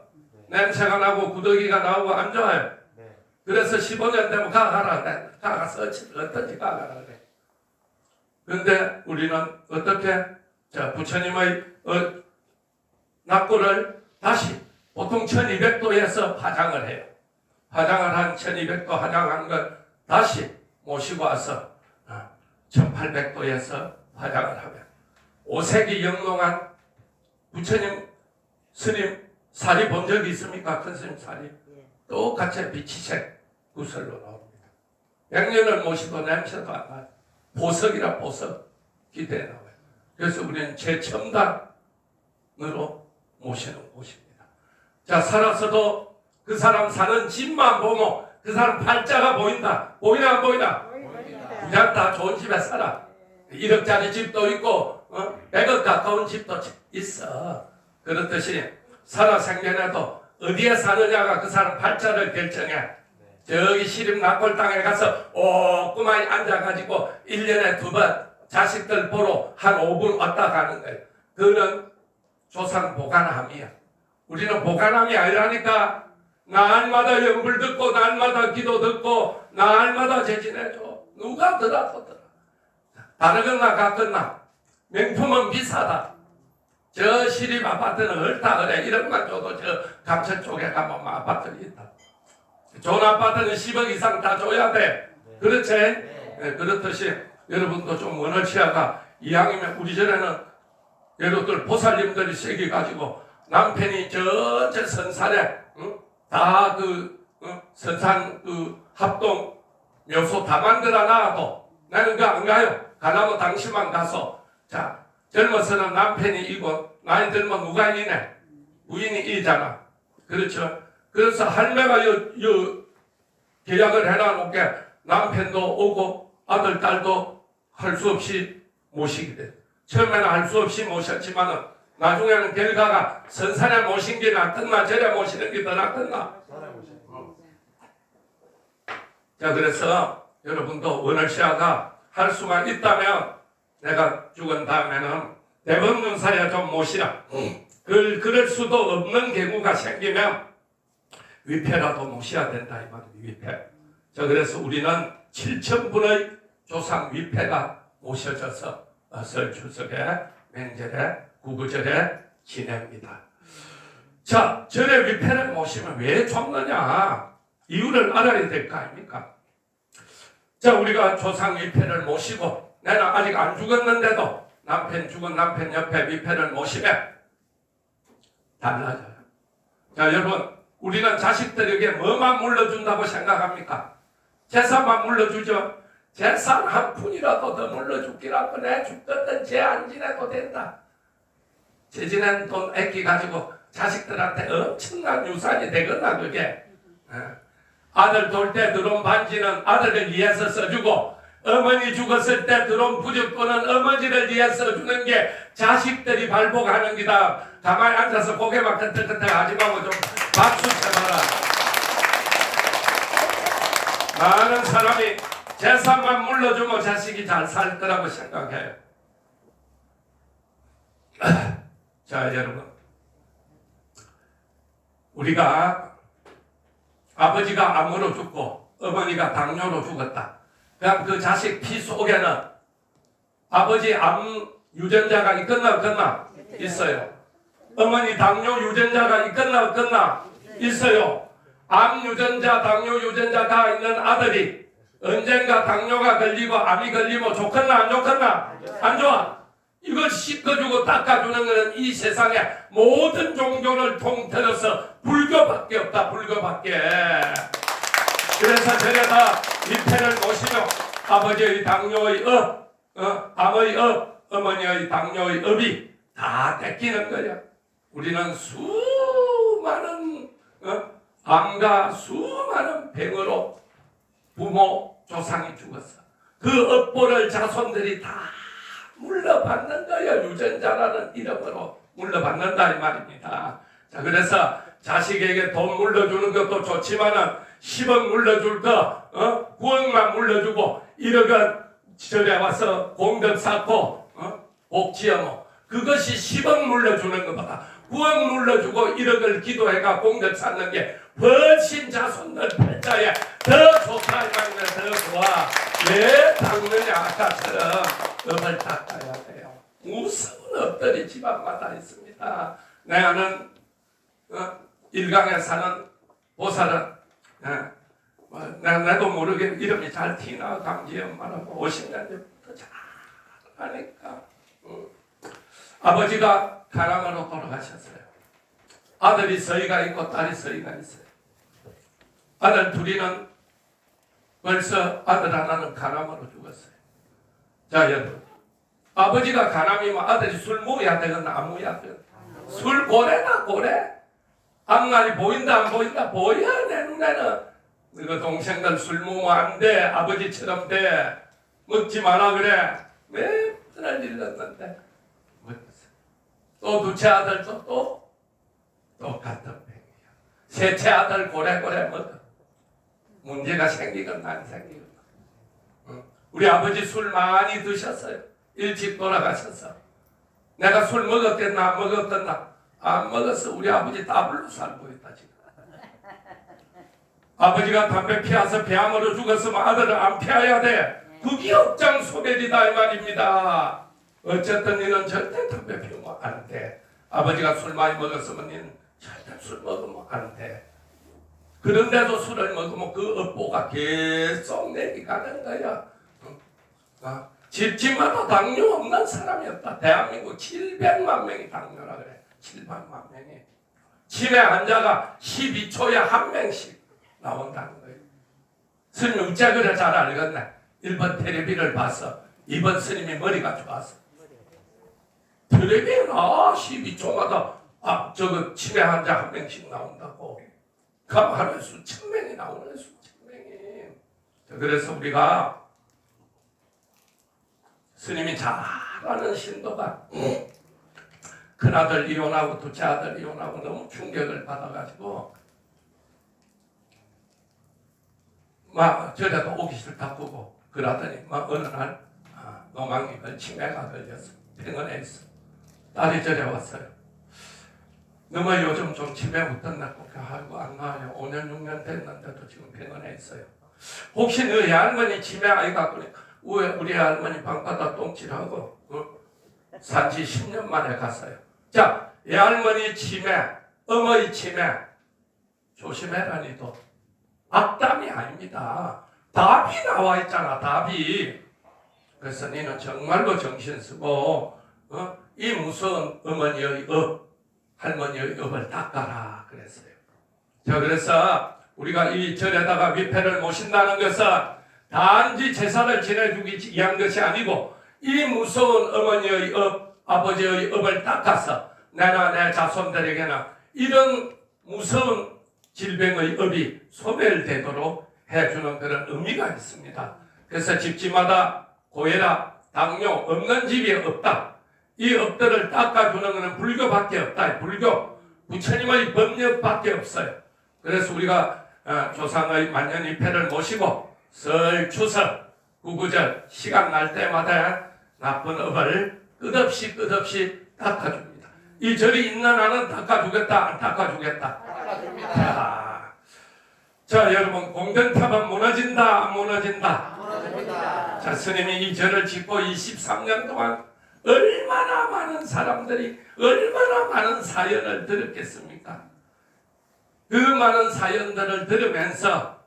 냄새가 나고 구더기가 나오고 안 좋아요. 네. 그래서 15년 되면 가가라 그래. 가가서 어떻게 가가라 그래. 그런데 우리는 어떻게 자 부처님의 낙골을 다시 보통 1200도에서 화장을 해요. 화장을 한 1200도 화장한 걸 다시 모시고 와서 1800도에서 화장을 하면 5세기 영롱한 부처님 스님 살이 본 적이 있습니까? 큰 스님 살이 똑같이 비치색 구슬로 나옵니다. 100년을 모시도 냄새도 안 나요. 보석이라 보석 기대에 나와요. 그래서 우리는 최첨단으로 모시는 곳입니다. 자, 살아서도 그 사람 사는 집만 보면 그 사람 팔자가 보인다. 보이나 안 보이나? 그냥 다 좋은 집에 살아. 1억짜리 집도 있고 100억 가까운 집도 있어. 그렇듯이 살아생전에도 어디에 사느냐가 그 사람 팔자를 결정해. 저기 시립 낙골 땅에 가서 오꾸마이 앉아가지고 1년에 2번 자식들 보러 한 5분 왔다 가는 거예요. 그거는 조상 보관함이야. 우리는 보관함이 아니라니까. 날마다 연불 듣고 날마다 기도 듣고 날마다 재진해줘. 누가 더라고 더라. 다르거나 같거나 명품은 비싸다. 저 시립 아파트는 얼타 그래. 1억만 줘도 저 감천 쪽에 가면 아파트가 있다. 좋은 아파트는 10억 이상 다 줘야 돼. 그렇지? 네, 그렇듯이 여러분도 좀 원어치아가 이왕이면 우리 전에는 예를 들어 보살님들이 세기 가지고 남편이 저 선산에 다 선산 합동 묘소 다 만들어 놔도 나는 그 안 가요. 가나면 당신만 가서 자 젊어서는 남편이 이고 나이 들면 누가 이네? 부인이 이잖아. 그렇죠? 그래서 할매가 계약을 해놔놓게 남편도 오고 아들 딸도 할 수 없이 모시게 돼. 처음에는 할 수 없이 모셨지만은 나중에는 결과가 선산에 모신 게 낫겠나 절에 모시는 게 더 낫겠나. 자, 그래서 여러분도 원어시아가 할 수가 있다면 내가 죽은 다음에는 대법문사야 좀 모시라. 그럴 수도 없는 경우가 생기면 위패라도 모셔야 된다 이 말입니다. 위패. 자, 그래서 우리는 7,000분의 조상 위패가 모셔져서 설 추석에 맹절에 구구절에 지냅니다. 자, 절에 위패를 모시면 왜 줬느냐? 이유를 알아야 될 거 아닙니까? 자, 우리가 조상 위패를 모시고 내가 아직 안 죽었는데도 남편 죽은 남편 옆에 위패를 모시면 달라져요. 자, 여러분, 우리는 자식들에게 뭐만 물려준다고 생각합니까? 재산만 물려주죠. 재산 한 푼이라도 더 물려주기라고 내 죽었던 죄 안 지내도 된다. 죄 지낸 돈 애기 가지고 자식들한테 엄청난 유산이 되거나 그게. 아들 돌 때 들어온 반지는 아들을 위해서 써주고 어머니 죽었을 때 들어온 부적돈은 어머니를 위해서 써주는 게 자식들이 발복하는 기다. 가만히 앉아서 고개만 끄덕끄덕 하지 말고 좀 박수 쳐봐라. 많은 사람이 재산만 물려주면 자식이 잘 살 거라고 생각해요. 자, 여러분, 우리가 아버지가 암으로 죽고 어머니가 당뇨로 죽었다. 그럼 그 자식 피 속에는 아버지 암 유전자가 있겠나 없겠나? 있어요. 어머니 당뇨 유전자가 있겠나 없겠나? 있어요. 암 유전자, 당뇨 유전자가 있는 아들이 언젠가 당뇨가 걸리고 암이 걸리면 좋겠나 안 좋겠나? 안 좋아. 이걸 씻어주고 닦아주는 것은 이 세상의 모든 종교를 통틀어서 불교밖에 없다. 불교밖에. 그래서 저래다 위패를 모시며 아버지의 당뇨의 암의 어머니의 당뇨의 업이 다 뺏기는 거야. 우리는 수많은 암과 수많은 병으로 부모 조상이 죽었어. 그 업보를 자손들이 다 물러받는 거야. 유전자라는 이름으로 물러받는다 이 말입니다. 자, 그래서 자식에게 돈 물려주는 것도 좋지만은 10억 물려줄 거 9억만 물려주고 1억은 절에 와서 공덕 쌓고 복지어모 그것이 10억 물려주는 것보다 9억 물려주고 1억을 기도해가 공덕 쌓는 게 훨씬 자손들 팔자에 더 좋다 이 말이면 더 좋아. 왜 닦느냐? 아까처럼 업을 닦아야 돼요. 무서운 업들이 집안마다 있습니다. 내 아는 일강에 사는 보살은 나도 모르게 이름이 잘 티나 강지 엄마라고 50년 전부터 잘 하니까 아버지가 가랑으로 돌아가셨어요. 아들이 서희가 있고 딸이 서희가 있어요. 아들 둘이는 벌써 아들 하나는 가람으로 죽었어요. 자 여러분, 아버지가 가람이면 아들이 술 먹어야 되거나 안 먹어야 되거나 술 고래나 고래? 앞날이 보인다 안 보인다? 보여. 내 눈에는 너희 동생들 술 먹으면 안 돼. 아버지처럼 돼. 먹지 마라 그래. 왜 그날 일렀는데 먹었어. 또 둘째 아들도 또 똑같은 병이야. 셋째 아들 고래고래 먹어. 문제가 생기건 안 생기건. 우리 아버지 술 많이 드셨어요. 일찍 돌아가셔서. 내가 술 먹었겠나 안 먹었겠나? 안 먹었어. 우리 아버지 따블로 살고 있다 지금. 아버지가 담배 피워서 폐암으로 죽었으면 아들은 안 피워야 돼. 그게 업장 소멸이다 이 말입니다. 어쨌든 너는 절대 담배 피우면 안 돼. 아버지가 술 많이 먹었으면 너는 절대 술 먹으면 안 돼. 그런데도 술을 먹으면 그 업보가 계속 내려가는 거야. 집집마다 당뇨 없는 사람이 없다. 대한민국 700만 명이 당뇨라 그래. 700만 명이. 치매 환자가 12초에 한 명씩 나온다는 거예요. 스님 어째 그래 잘 알겠네. 1번 텔레비를 봤어. 2번 스님이 머리가 좋았어. 텔레비에 나 12초마다 저거 치매 환자 한 명씩 나온다고. 그럼 하루에 수천 명이 나오네. 수천 명이. 그래서 우리가 스님이 잘 아는 신도가 큰아들 이혼하고 둘째 아들 이혼하고 너무 충격을 받아가지고 막 저래도 오기 싫다 끄고 그러더니 막 어느 날 노망이 치매가 걸렸어. 병원에 있어. 딸이 저래 왔어요. 너무 요즘 좀 치매 어떻나고 아이고 안 나와요. 5년 6년 됐는데도 지금 병원에 있어요. 혹시 너희 할머니 치매 아이가 그러니까 우리 할머니 방바닥 똥칠하고 산지 10년 만에 갔어요. 자, 애할머니 치매, 어머니 치매 조심해라니도 악담이 아닙니다. 답이 나와 있잖아. 답이. 그래서 너는 정말로 정신 쓰고 이 무서운 어머니의 업, 할머니의 업을 닦아라 그랬어요. 자, 그래서 우리가 이 절에다가 위패를 모신다는 것은 단지 제사를 지내주기 위한 것이 아니고 이 무서운 어머니의 업, 아버지의 업을 닦아서 내나 내 자손들에게는 이런 무서운 질병의 업이 소멸되도록 해주는 그런 의미가 있습니다. 그래서 집집마다 고혈압, 당뇨 없는 집이 없다. 이 업들을 닦아주는 것은 불교밖에 없다. 불교, 부처님의 법력밖에 없어요. 그래서 우리가 조상의 만년위패를 모시고 설, 추석, 구구절 시간 날 때마다 나쁜 업을 끝없이 닦아줍니다. 이 절이 있는 한은 닦아주겠다 안 닦아주겠다? 닦아줍니다. 자 여러분, 공든탑은 무너진다 안 무너진다? 무너집니다. 자, 스님이 이 절을 짓고 23년 동안 얼마나 많은 사람들이 얼마나 많은 사연을 들었겠습니까? 그 많은 사연들을 들으면서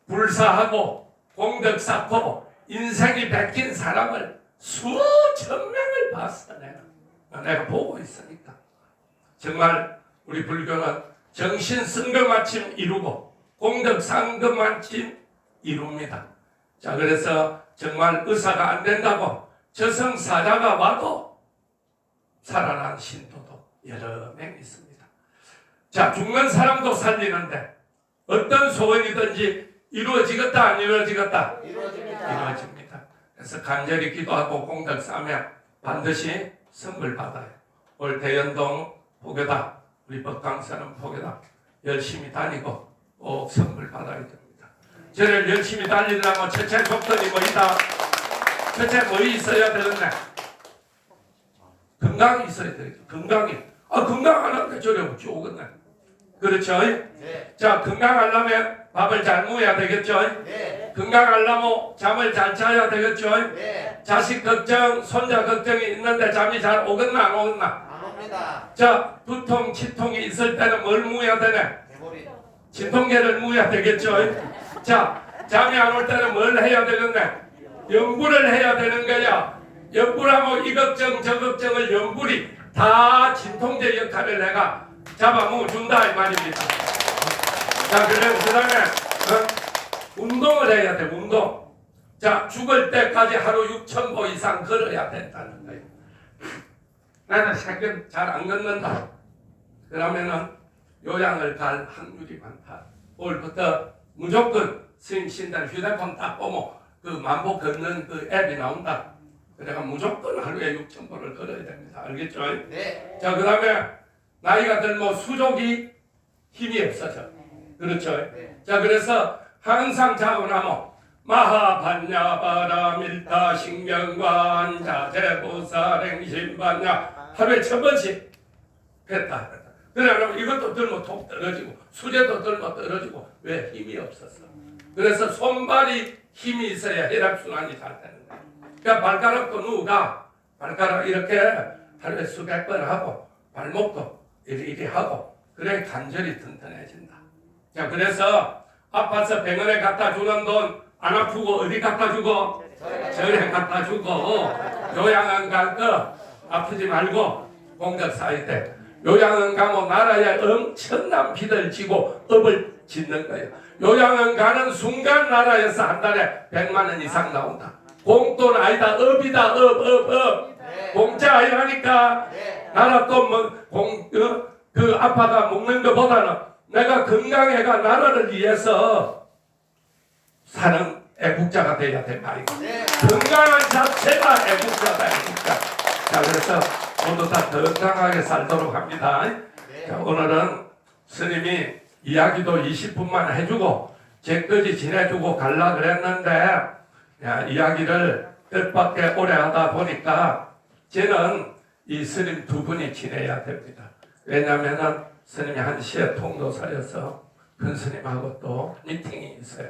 불사하고 공덕 쌓고 인생이 베낀 사람을 수천 명을 봤어. 내가 보고 있으니까. 정말 우리 불교는 정신 쓴 것마침 이루고 공덕 쌓은 것마침 이룹니다. 자, 그래서 정말 의사가 안 된다고 저승사자가 와도 살아난 신도도 여러 명 있습니다. 자, 죽는 사람도 살리는데 어떤 소원이든지 이루어지겠다 안 이루어지겠다? 이루어집니다. 그래서 간절히 기도하고 공덕 쌓으면 반드시 선물 받아요. 올 대연동 포교다, 우리 법강사는 포교다 열심히 다니고 꼭 선물 받아야 됩니다. 저를 열심히 달리려면 첫째 조건이 뭐이다? 첫째 뭐 있어야 되겠네? 건강이 있어야 되겠죠. 건강이. 건강 안 하는데 저래 없지 오겠네. 그렇죠? 네. 자, 건강하려면 밥을 잘 먹어야 되겠죠? 네. 건강하려면 잠을 잘 자야 되겠죠? 네. 자식 걱정, 손자 걱정이 있는데 잠이 잘 오겠나 안 오겠나? 안 옵니다. 자, 두통, 치통이 있을 때는 뭘 먹어야 되네? 대보리. 진통제를 먹어야 되겠죠? 자, 잠이 안 올 때는 뭘 해야 되겠네? 연불을 해야 되는 거야. 연불하면 이 걱정 저 걱정을 연불이 다 진통제 역할을 내가 잡아먹어준다 이 말입니다. 자, 그 다음에 운동을 해야 돼. 운동. 자, 죽을 때까지 하루 6,000보 이상 걸어야 된다는 거예요. 나는 최근 잘 안 걷는다. 그러면은 요양을 갈 확률이 많다. 올부터 무조건 스님 신당 휴대폰 딱 보면 그 만보 걷는 그 앱이 나온다. 그래가 무조건 하루에 6,000보를 걸어야 됩니다. 알겠죠? 네. 자, 그 다음에 나이가 들면 수족이 힘이 없어져. 그렇죠? 네. 자, 그래서 항상 자고 나면 마하반야바라 밀타 식명관 자재보살행신반야 하루에 1,000번씩 했다. 그러면 이것도 들면 톡 떨어지고 수제도 들면 떨어지고 왜? 힘이 없었어. 그래서 손발이 힘이 있어야 혈액순환이 잘 되는 거야. 그러니까 발가락도 누가 발가락 이렇게 하루에 수백 번 하고 발목도 이리 하고 그래 간절히 튼튼해진다. 자, 그래서 아파서 병원에 갖다 주는 돈 안 아프고 어디 갖다 주고? 절에 갖다 주고 요양원 갈 거 아프지 말고 공덕 쌓일 때 요양원 가면 나라에 엄청난 비를 지고 업을 짓는 거예요. 요양원 가는 순간 나라에서 한 달에 100만 원 이상 나온다. 공돈 아니다. 업이다. 업. 네. 공짜 아니라니까. 네. 나라 또 그 아파가 먹는 것보다는 내가 건강해가 나라를 위해서 사는 애국자가 돼야 될 말이고. 네. 건강한 자체가 애국자다. 애국자. 자, 그래서 모두 다 건강하게 살도록 합니다. 네. 자, 오늘은 스님이 이야기도 20분만 해주고 제까지 지내주고 갈라 그랬는데 이야기를 뜻밖의 오래 하다 보니까 저는 이 스님 두 분이 지내야 됩니다. 왜냐하면 스님이 1시에 통도사여서 큰 스님하고 또 미팅이 있어요.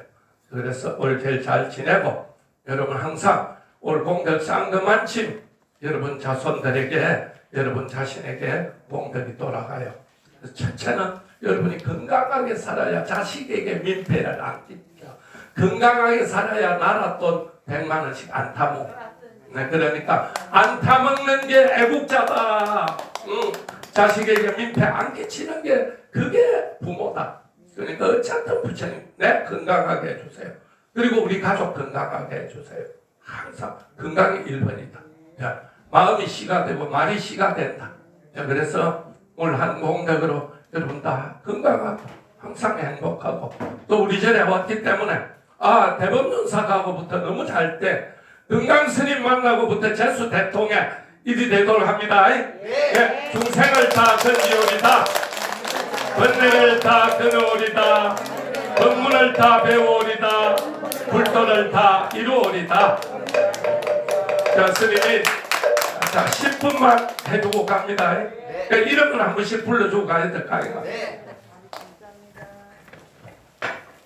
그래서 올 제일 잘 지내고 여러분 항상 올 공덕 쌓은 것만큼 여러분 자손들에게 여러분 자신에게 공덕이 돌아가요. 첫째는 여러분이 건강하게 살아야 자식에게 민폐를 안 끼쳐. 건강하게 살아야 나라 돈 100만 원씩 안 타먹어. 네, 그러니까 안 타먹는 게 애국자다. 자식에게 민폐 안 끼치는 게 그게 부모다. 그러니까 어쨌든 부처님 건강하게 해주세요. 그리고 우리 가족 건강하게 해주세요. 항상 건강이 1번이다. 자, 마음이 씨가 되고 말이 씨가 된다. 자, 그래서 오늘 한 공덕으로 여러분 다 건강하고 항상 행복하고 또 우리 절에 왔기 때문에 대법륜사가고부터 너무 잘 때 건강 스님 만나고부터 제수 대통에 일이 되도록 합니다. 네. 중생을 다 건지오리다. 번뇌를 다 끊어오리다. 법문을 다 배우오리다. 불도를 다 이루오리다. 자, 스님이 10분만 해주고 갑니다. 그러니까 이름을 한 번씩 불러주고 가야 될까요?